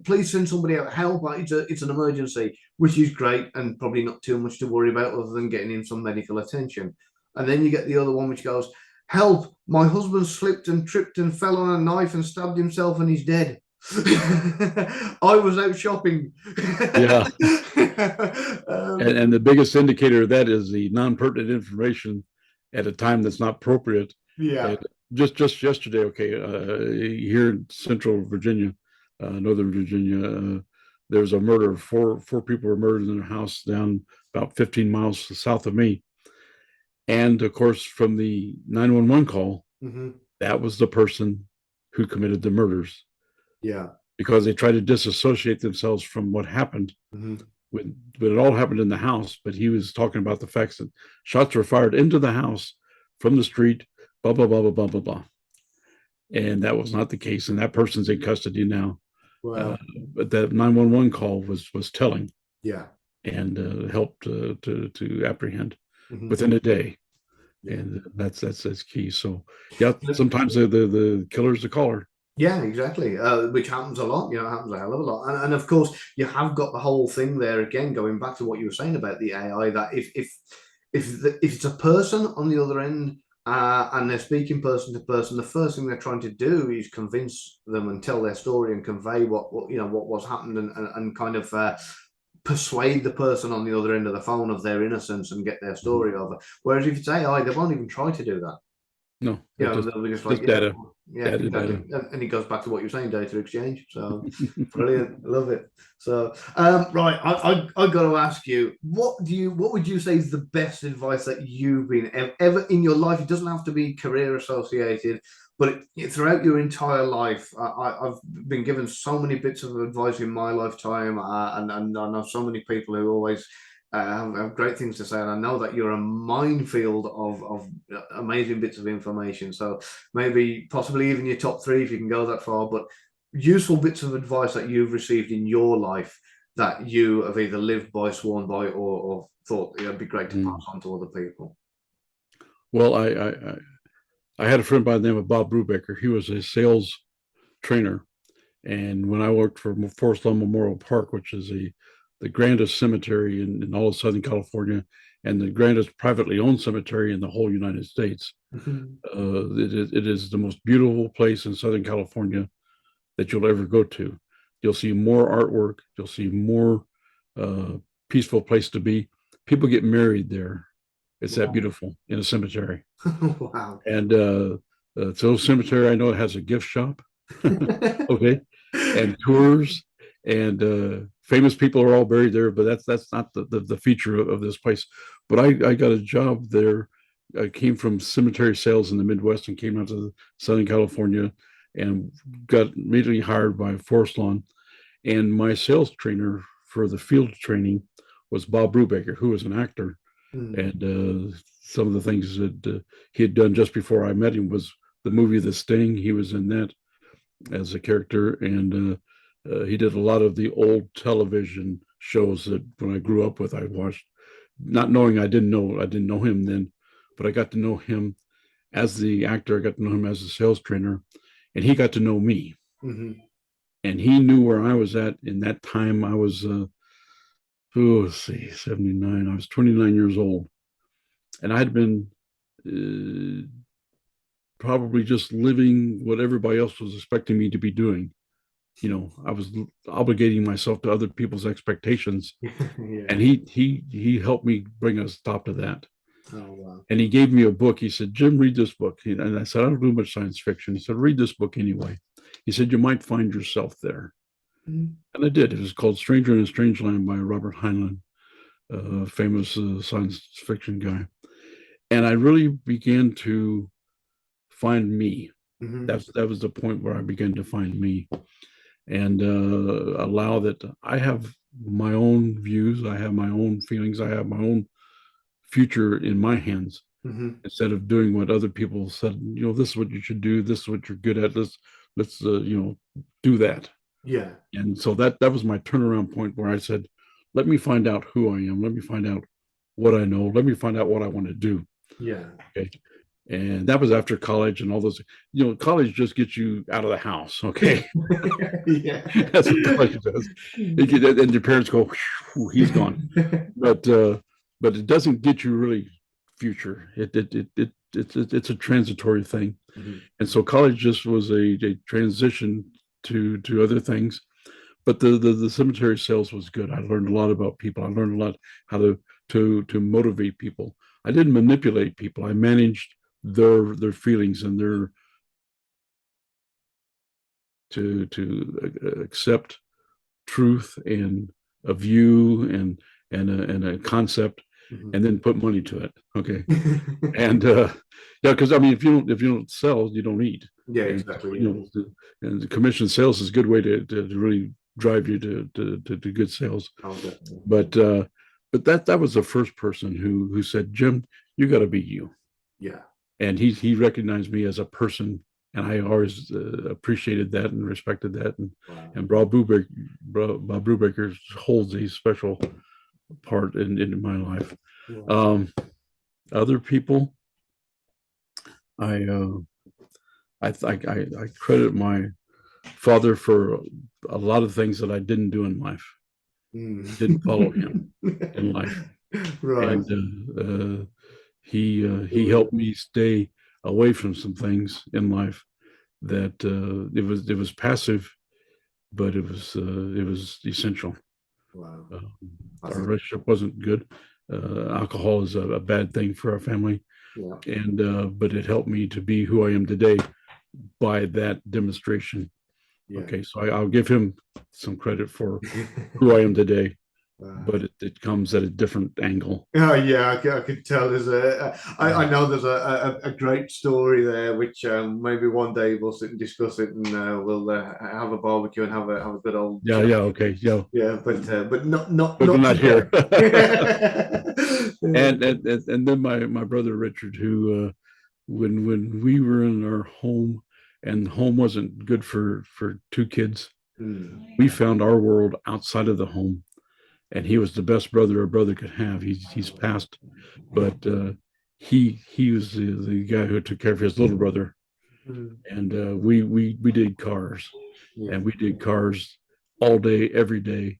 S1: please send somebody out, help, it's an emergency, which is great and probably not too much to worry about other than getting him some medical attention. And then you get the other one which goes, help, my husband slipped and tripped and fell on a knife and stabbed himself and he's dead. I was out shopping.
S2: And the biggest indicator of that is the non-pertinent information at a time that's not appropriate. Just yesterday, here in Central Virginia, Northern Virginia, there was a murder. Four people were murdered in their house down about 15 miles south of me. And of course, from the 911 call, that was the person who committed the murders. Because they tried to disassociate themselves from what happened. But it all happened in the house. But he was talking about the facts that shots were fired into the house from the street, blah, blah, blah, blah, blah, blah, blah. And that was not the case. And that person's in custody now.
S1: Wow.
S2: But that 911 call was telling. And helped to apprehend within a day. And that's key. So, sometimes the killer's the caller.
S1: Yeah, exactly. Which happens a lot. It happens a hell of a lot. And of course, you have got the whole thing there again, going back to what you were saying about the AI. That if it's a person on the other end, and they're speaking person to person, the first thing they're trying to do is convince them and tell their story and convey what was happened, and kind of persuade the person on the other end of the phone of their innocence and get their
S2: Mhm.
S1: story over. Whereas if it's AI, they won't even try to do that.
S2: No, it's
S1: They'll be just like,
S2: just
S1: yeah,
S2: data,
S1: yeah,
S2: data,
S1: exactly.
S2: data.
S1: And it goes back to what you're saying, data exchange. So brilliant, love it. So, right, I got to ask you, what would you say is the best advice that you've been ever in your life? It doesn't have to be career associated, but throughout your entire life, I've been given so many bits of advice in my lifetime, and I know so many people who always have great things to say, and I know that you're a minefield of amazing bits of information. So maybe possibly even your top three if you can go that far, but useful bits of advice that you've received in your life that you have either lived by, sworn by, or thought it'd be great to pass
S2: Mm.
S1: on to other people.
S2: Well, I had a friend by the name of Bob Brubaker. He was a sales trainer, and when I worked for Forest Lawn Memorial Park, which is the grandest cemetery in all of Southern California and the grandest privately owned cemetery in the whole United States, it is the most beautiful place in Southern California that you'll ever go to. You'll see more artwork. You'll see more uh, peaceful place to be. People get married there. It's that
S1: Wow.
S2: beautiful in a cemetery.
S1: Wow.
S2: And so cemetery, I know it has a gift shop. Okay, and tours, and famous people are all buried there. But that's not the feature of this place. But I got a job there. I came from cemetery sales in the Midwest and came out to Southern California and got immediately hired by Forest Lawn. And my sales trainer for the field training was Bob Brubaker, who was an actor.
S1: Mm.
S2: And some of the things that he had done just before I met him was the movie The Sting. He was in that as a character, and he did a lot of the old television shows that when I grew up with, I watched, not knowing I didn't know him then, but I got to know him as the actor. I got to know him as a sales trainer, and he got to know me,
S1: Mm-hmm.
S2: and he knew where I was at in that time. I was, let's see, 79. I was 29 years old, and I'd been uh, probably just living what everybody else was expecting me to be doing. I was obligating myself to other people's expectations,
S1: Yeah.
S2: and he helped me bring a stop to that.
S1: Oh wow.
S2: And he gave me a book. He said, "Jim, read this book." And I said, "I don't do much science fiction." He said, "Read this book anyway." He said, "You might find yourself there."
S1: Mm.
S2: And I did. It was called Stranger in a Strange Land by Robert Heinlein, a famous science fiction guy. And I really began to find me.
S1: Mm-hmm.
S2: That was the point where I began to find me, and allow that I have my own views, I have my own feelings, I have my own future in my hands,
S1: Mm-hmm.
S2: instead of doing what other people said. This is what you should do. This is what you're good at. Let's do that.
S1: Yeah.
S2: And so that was my turnaround point where I said, let me find out who I am. Let me find out what I know. Let me find out what I want to do.
S1: Yeah.
S2: Okay. And that was after college and all those. College just gets you out of the house. Okay.
S1: Yeah.
S2: That's what college does. And your parents go, he's gone. But it doesn't get you really future. It's a transitory thing.
S1: Mhm.
S2: And so college just was a transition to other things. But the cemetery sales was good. I learned a lot about people. I learned a lot how to motivate people. I didn't manipulate people. I managed their feelings and their to accept truth and a view and a concept,
S1: Mhm.
S2: and then put money to it. Okay. And yeah, because I mean, if you don't sell, you don't eat.
S1: Yeah,
S2: And so,
S1: exactly. Yeah.
S2: and the commission sales is a good way to really drive you to good sales.
S1: Oh, definitely.
S2: But that was the first person who said, Jim, you got to be you.
S1: Yeah.
S2: And he recognized me as a person, and I always appreciated that and respected that. And
S1: Wow.
S2: and Bob Brubaker holds a special part in my life.
S1: Wow.
S2: Um, Other people, I I credit father for a lot of things that I didn't do in life. Didn't follow him in life,
S1: Right.
S2: and he helped me stay away from some things in life that it was passive, but it was essential.
S1: Wow.
S2: Uh,
S1: I
S2: our
S1: think,
S2: relationship wasn't good. Alcohol is a bad thing for our family,
S1: yeah.
S2: and but it helped me to be who I am today by that demonstration.
S1: Yeah.
S2: Okay, so I'll give him some credit for who I am today, but it comes at a different angle.
S1: Oh yeah, I could tell. I know there's a great story there, which maybe one day we'll sit and discuss it, and we'll have a barbecue and have a good old
S2: Yeah,
S1: chat.
S2: yeah, okay, yeah,
S1: Yeah, but
S2: but
S1: not
S2: not
S1: today.
S2: here. And then my brother Richard, who when we were in our home, and home wasn't good for two kids, we found our world outside of the home, and he was the best brother a brother could have. He's passed, but he was the guy who took care of his little brother, and we did cars,
S1: Yeah.
S2: and we did cars all day, every day.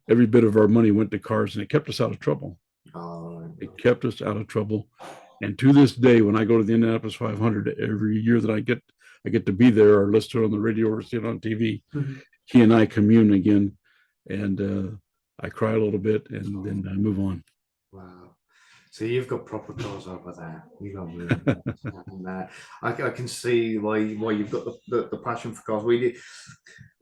S2: Every bit of our money went to cars, and it kept us out of trouble.
S1: Oh,
S2: It kept us out of trouble. And to this day, when I go to the Indianapolis 500 every year that I get to be there or listen to it on the radio or see it on TV,
S1: right.
S2: he and I commune again, and I cry a little bit, and then I move on.
S1: Wow. So you've got proper cars over there. You got really and I can see why you've got the passion for cars. We did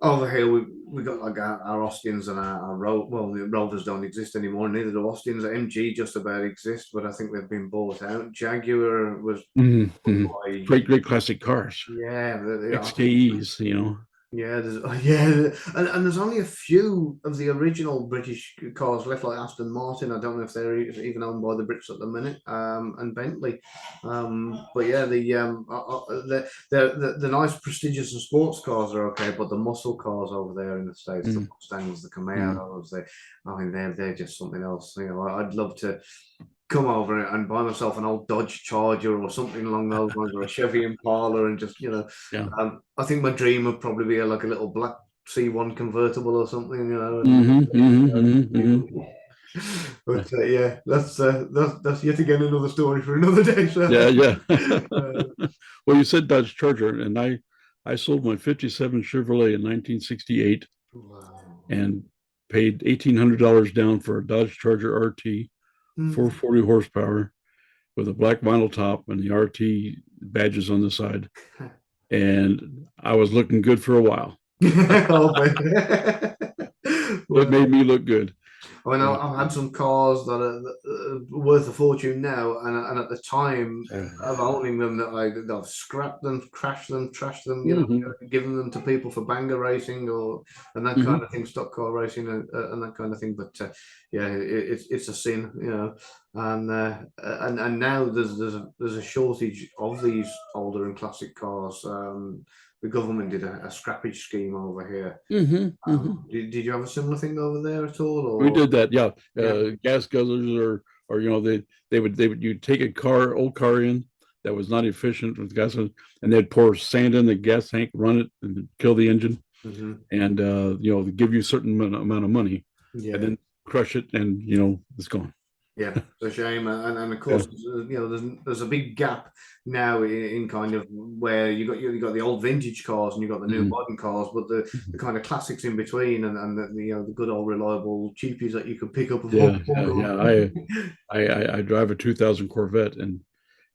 S1: over here. We got like our Austins and our well, the Rovers don't exist anymore. Neither do Austins. MG just about exist, but I think they've been bought out. Jaguar was
S2: Mm-hmm.
S1: by
S2: Great classic cars,
S1: yeah. I think
S2: XKEs, you know.
S1: yeah, yeah, and there's only a few of the original British cars left, like Aston Martin. I don't know if they're even owned by the Brits at the minute, and Bentley. But yeah, the nice, prestigious and sports cars are okay, but the muscle cars over there in the States, the
S2: Mm-hmm.
S1: Mustangs, the Camaros, I mean, they're just something else. You know, I'd love to come over and buy myself an old Dodge Charger or something along those lines, or a Chevy Impala, and just
S2: Yeah.
S1: I think my dream would probably be like a little black C1 convertible or something, and
S2: Mm-hmm. Mm-hmm. Mm-hmm.
S1: but yeah, that's yet again another story for another day. So,
S2: Yeah, yeah.
S1: uh,
S2: Well, you said Dodge Charger, and I sold my '57 Chevrolet in 1968
S1: wow.
S2: and paid $1,800 down for a Dodge Charger RT,
S1: Mm.
S2: 440 horsepower, with a black vinyl top and the RT badges on the side. And I was looking good for a while.
S1: Oh, but
S2: It made
S1: well,
S2: me look good.
S1: I mean,
S2: Uh,
S1: I've had some cars that are worth a fortune now, and at the time of owning them, I've scrapped them, crashed them, trashed them,
S2: mm-hmm,
S1: given them to people for banger racing and that
S2: mm-hmm,
S1: kind of thing, stock car racing and that kind of thing. But yeah, it's a sin, and now there's a shortage of these older and classic cars. The government did a scrappage scheme over here.
S2: mm-hmm, mm-hmm.
S1: Did you have a similar thing over there at all,
S2: We
S1: or
S2: did that, yeah.
S1: yeah?
S2: Gas guzzlers, or they would you take a old car in that was not efficient with gas, and they'd pour sand in the gas tank, run it, and kill the engine,
S1: Hmm.
S2: and give you a certain amount of money, and
S1: Yeah,
S2: then crush it, and it's gone.
S1: yeah, it's a shame, and of
S2: Yeah.
S1: course, there's a big gap now in kind of where you got the old vintage cars and you got the new
S2: Mhm.
S1: modern cars, but the kind of classics in between, and the good old reliable cheapies that you could pick up for
S2: Yeah, yeah, yeah. I drive a 2000 Corvette, and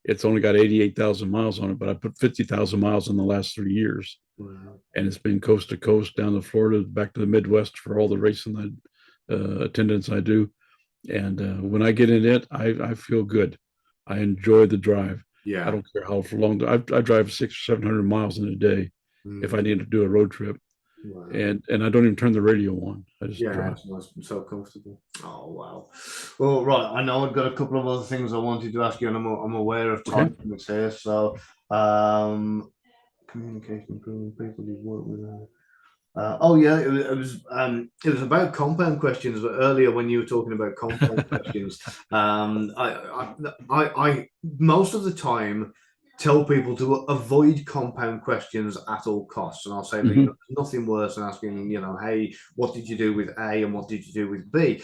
S2: it's only got 88,000 miles on it, but I put 50,000 miles in the last 3 years,
S1: Wow.
S2: and it's been coast to coast down to Florida, back to the Midwest for all the racing attendance I do. And when I get in it, I feel good. I enjoy the drive. I
S1: Yeah.
S2: don't care how for long. I drive 600 or 700 miles in a day if I
S1: Mm.
S2: need to do a road trip,
S1: Wow.
S2: and I don't even turn the radio on. I just
S1: Yeah,
S2: drive.
S1: it's nice and so comfortable. Oh wow. Well, right. I know I've got a couple of other things I wanted to ask you, and I'm aware of
S2: Okay.
S1: time limits here. So, um, communication improving people you work with. Oh yeah, it was about compound questions. But earlier when you were talking about compound questions, I most of the time tell people to avoid compound questions at all costs. And I'll say that,
S2: Hmm.
S1: there's nothing worse than asking, hey, what did you do with A and what did you do with B?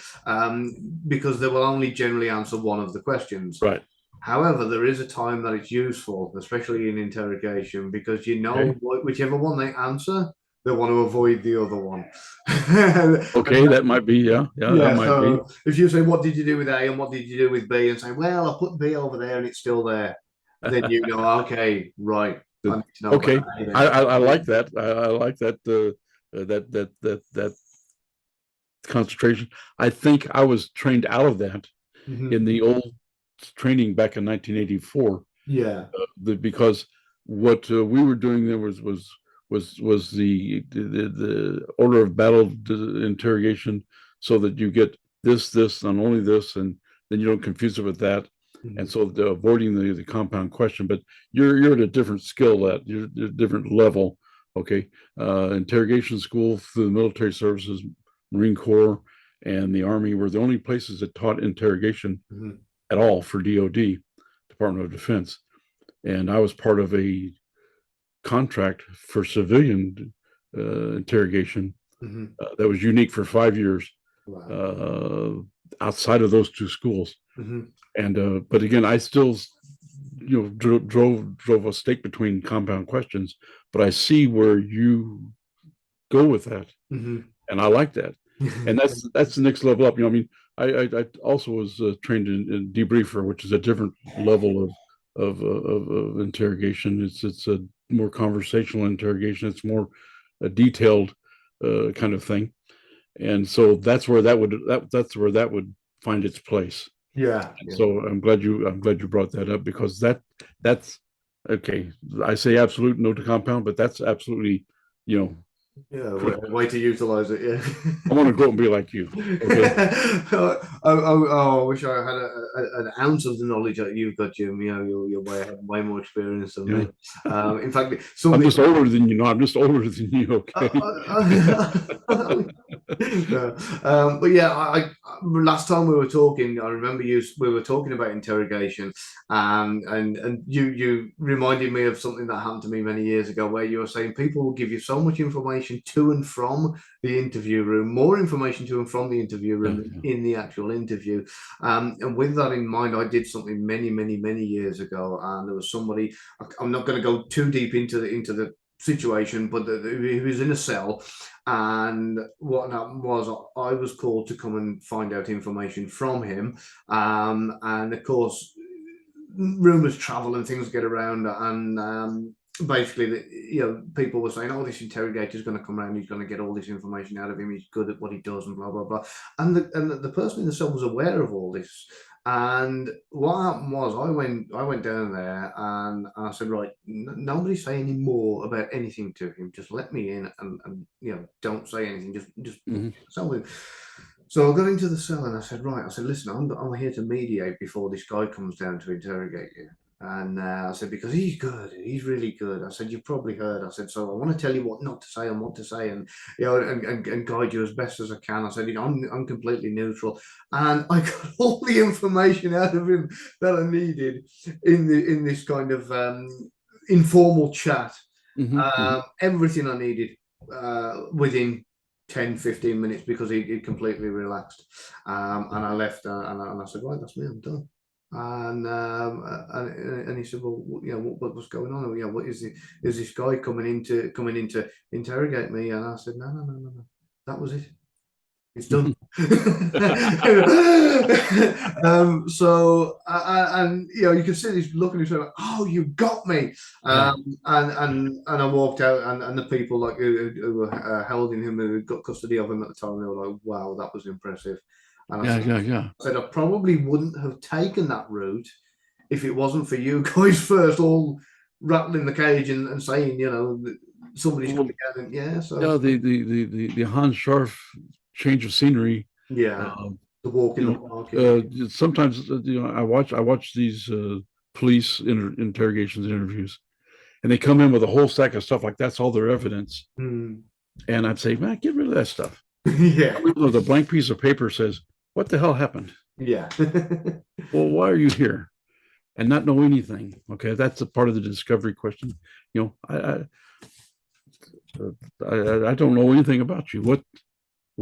S1: Because they will only generally answer one of the questions.
S2: Right.
S1: However, there is a time that it's useful, especially in interrogation, because
S2: Okay.
S1: whichever one they answer, they want to avoid the other one.
S2: Okay. That might be. Yeah. Yeah. That
S1: Yeah,
S2: might be.
S1: so if you say, what did you do with A and what did you do with B? And say, well, I put B over there and it's still there. Then okay, right. I need to know about
S2: Okay.
S1: A
S2: I
S1: then.
S2: like that. I like that. That concentration. I think I was trained out of that in
S1: Mhm.
S2: the old training back in 1984.
S1: Yeah.
S2: Because what we were doing there was the order of battle interrogation, so that you get this, and only this, and then you don't confuse it with that, and
S1: Mhm.
S2: so avoiding the compound question. But you're at a different skill, at you're at a different level. Okay, interrogation school through the military services, Marine Corps, and the Army were the only places that taught interrogation
S1: Mhm.
S2: at all for DoD, Department of Defense. And I was part of a contract for civilian interrogation
S1: Mhm.
S2: that was unique for 5 years
S1: Wow.
S2: uh, outside of those two schools.
S1: Mhm.
S2: And but again, I still drove a stake between compound questions, but I see where you go with that,
S1: Mhm.
S2: and I like that. And that's the next level up. I mean, I also was trained in debriefer, which is a different level of interrogation. It's a more conversational interrogation. It's more a detailed kind of thing, and so that's where that would find its place.
S1: Yeah.
S2: And
S1: Yeah.
S2: so I'm glad you brought that up, because that's okay. I say absolute no to compound, but that's absolutely, you know,
S1: Yeah.
S2: critical.
S1: Way to utilize it.
S2: I want to grow up and be like you. Okay.
S1: I wish I had an ounce of the knowledge that you've got, Jim. You're way more experienced than
S2: Yeah.
S1: me. In fact,
S2: I'm
S1: something.
S2: just older than you. No, I'm just older than you. Okay.
S1: No. But yeah, last time we were talking, I remember we were talking about interrogation, and you reminded me of something that happened to me many years ago, where you were saying people will give you so much information to and from the interview room, more information to and from the interview room
S2: Yeah,
S1: than
S2: yeah.
S1: in the actual interview. And with that in mind, I did something many years ago, and there was somebody. I'm not going to go too deep into the situation, but he was in a cell, and what happened was I was called to come and find out information from him, and of course, rumors travel and things get around, and basically, people were saying, "Oh, this interrogator is going to come around. He's going to get all this information out of him. He's good at what he does, and blah blah blah." And the person in the cell was aware of all this. And what happened was, I went down there and I said, right, nobody say any more about anything to him. Just let me in, and don't say anything. Just
S2: Hmm.
S1: tell him. So I got into the cell and I said, right, I said, listen, I'm here to mediate before this guy comes down to interrogate you. And I said, because he's good, he's really good. I said, you've probably heard. I said, so I want to tell you what not to say and what to say, and and guide you as best as I can. I said, I'm completely neutral, and I got all the information out of him that I needed in this kind of informal chat.
S2: Hmm. Hmm.
S1: Everything I needed within 10-15 minutes, because he completely relaxed. And I left, and I said, right, that's me, I'm done. And he said, well, what's going on? What is this guy coming in to interrogate me? And I said, no, that was it. It's done. And you can see this look on his face, like, oh, you got me.
S2: Yeah.
S1: And I walked out, and the people like who were holding him, who got custody of him at the time, they were like, wow, that was impressive. And
S2: Yeah. Yeah. Yeah.
S1: I said I probably wouldn't have taken that route if it wasn't for you guys first, all rattling the cage and saying, somebody's
S2: Well,
S1: coming down. And yeah,
S2: yeah.
S1: so
S2: The Hans Scharf change of scenery.
S1: yeah,
S2: Uh,
S1: the walk in
S2: you
S1: the
S2: know,
S1: park. Yeah.
S2: sometimes I watch these police interrogations and interviews, and they come in with a whole stack of stuff like that's all their evidence,
S1: Hmm.
S2: and I'd say, man, get rid of that stuff.
S1: Yeah,
S2: The blank piece of paper says, "What the hell happened?
S1: yeah.
S2: Well, why are you here?" and not know anything. Okay, that's a part of the discovery question. You know, I don't know anything about you. What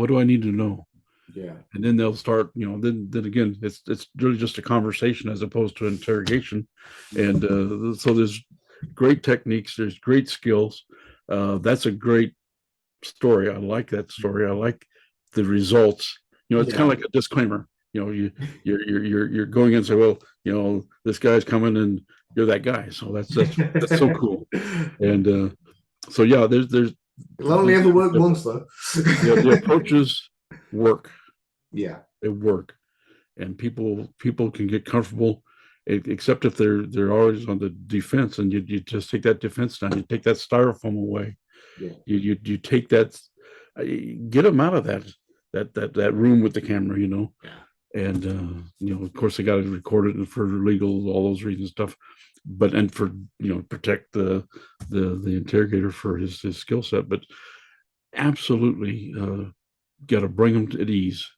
S2: do I need to know?
S1: Yeah.
S2: And then they'll start, then again, it's really just a conversation as opposed to interrogation. And so there's great techniques, there's great skills. That's a great story. I like that story. I like the results. It's kind of like a disclaimer. You're going in and say, well, this guy's coming and you're that guy. So that's so cool. And so yeah, there's
S1: It'll only ever work once though.
S2: the approaches work.
S1: Yeah.
S2: They work, and people can get comfortable, except if they're always on the defense, and you just take that defense down. You take that styrofoam away.
S1: Yeah.
S2: You take that, get them out of that room with the camera.
S1: Yeah.
S2: And of course they got to record it and for legal, all those reasons stuff, and for protect the interrogator for his skill set, but absolutely got to bring them at ease.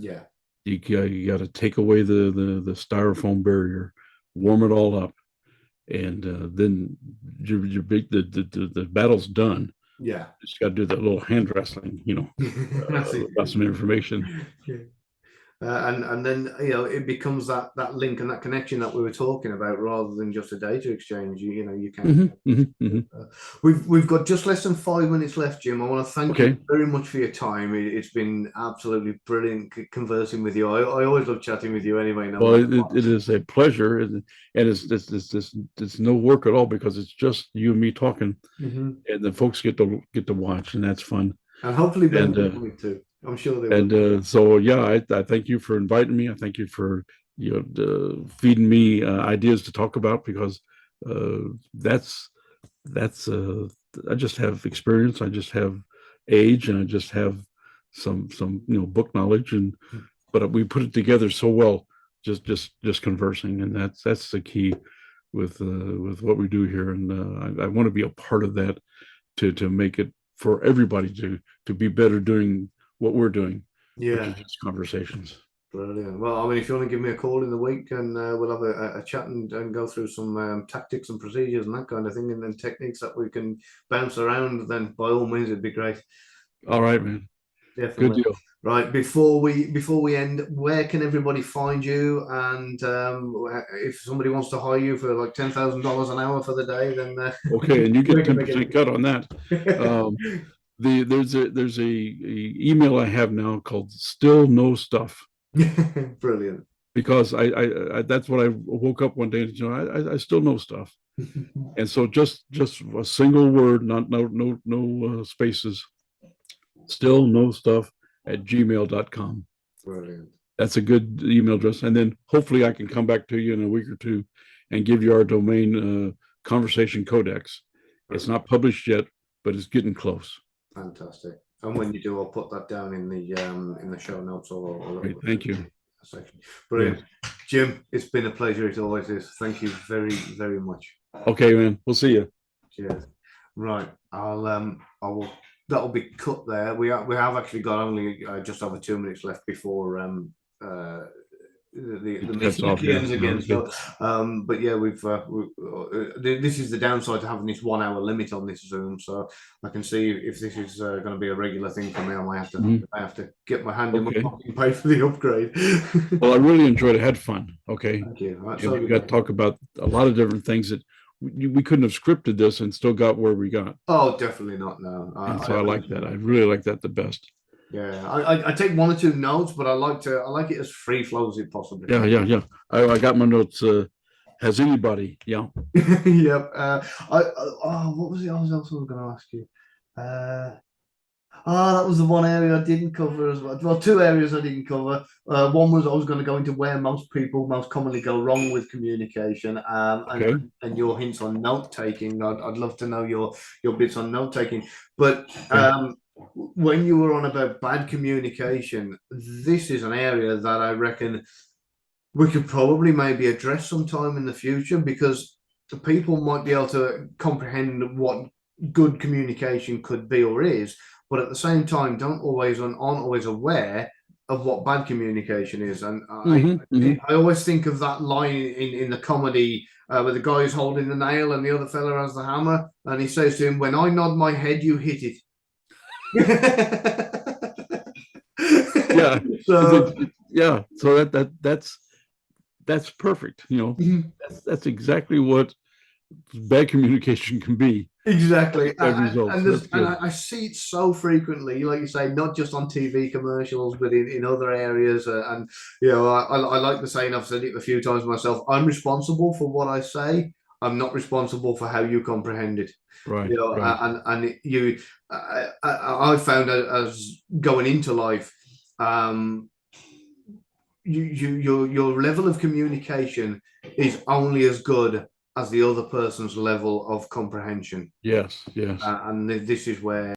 S1: Yeah.
S2: You got to take away the styrofoam barrier, warm it all up, and then your big the battle's done.
S1: Yeah.
S2: Just got to do that little hand wrestling, about some information.
S1: Yeah. And then it becomes that link and that connection that we were talking about, rather than just a data exchange. You can. We've got just less than 5 minutes left, Jim. I want to thank you very much for your time. It's been absolutely brilliant conversing with you. I always love chatting with you anyway.
S2: Well, it is a pleasure, and it's no work at all, because it's just you and me talking, and the folks get to watch, and that's fun.
S1: And hopefully Ben too. I'm sure they will.
S2: And so yeah, I thank you for inviting me. I thank you for feeding me ideas to talk about, because that's I just have experience, I just have age, and I just have some book knowledge, but we put it together so well, just conversing, and that's the key with what we do here. And I want to be a part of that, to make it for everybody to be better doing what we're doing.
S1: Yeah.
S2: Which is just conversations.
S1: Brilliant. Well, I mean, if you want to give me a call in the week, and we'll have a chat and go through some tactics and procedures and that kind of thing, and then techniques that we can bounce around, then by all means, it'd be great.
S2: All right, man.
S1: Definitely.
S2: Good deal.
S1: Right, before we end, where can everybody find you? And if somebody wants to hire you for like $10,000 an hour for the day, then
S2: okay, and you get 10% cut on that. There's a email I have now called stillknowstuff.
S1: Brilliant.
S2: Because I that's what I woke up one day and I still know stuff. And so just a single word, no spaces, stillknowstuff@gmail.com.
S1: Brilliant.
S2: That's a good email address. And then hopefully I can come back to you in a week or two and give you our domain conversation codex. It's not published yet, but it's getting close.
S1: Fantastic. And when you do, I'll put that down in the show notes.
S2: Great, thank you.
S1: Section. Brilliant. Yeah. Jim, it's been a pleasure. It always is. Thank you very, very much.
S2: Okay, man. We'll see you.
S1: Cheers. Right. That'll be cut there. We have actually got only just over 2 minutes left before the meeting begins again. So, but yeah, we've this is the downside to having this 1 hour limit on this Zoom. So I can see if this is going to be a regular thing for me, I might have to get my hand in my pocket and pay for the upgrade.
S2: Well, I really enjoyed it. Had fun. Okay.
S1: Thank you.
S2: We got to talk about a lot of different things that we couldn't have scripted this and still got where we got.
S1: Oh, definitely not. No.
S2: So I like that. I really like that the best.
S1: Yeah, I take 1 or 2 notes, but I like it as free flow as it possibly can.
S2: Yeah. I got my notes. Has anybody? Yeah.
S1: Yep. What was it? I was also going to ask you. That was the one area I didn't cover as well. Well, 2 areas I didn't cover. One was I was going to go into where most people most commonly go wrong with communication, and your hints on note taking. I'd love to know your bits on note taking, but. When you were on about bad communication, this is an area that I reckon we could probably maybe address sometime in the future, because the people might be able to comprehend what good communication could be or is, but at the same time aren't always aware of what bad communication is. And
S2: Mm-hmm.
S1: I always think of that line in the comedy where the guy is holding the nail and the other fella has the hammer, and he says to him, "When I nod my head, you hit it."
S2: Yeah.
S1: So
S2: Yeah. So that's perfect. You know, that's exactly what bad communication can be.
S1: exactly,
S2: Bad results. That's
S1: and
S2: good.
S1: I see it so frequently, like you say, not just on TV commercials, but in other areas. And you know, I like the saying. I've said it a few times myself. I'm responsible for what I say. I'm not responsible for how you comprehend it.
S2: Right.
S1: You know,
S2: Right.
S1: and you, I found as going into life, your level of communication is only as good as the other person's level of comprehension.
S2: Yes. Yes.
S1: And this is where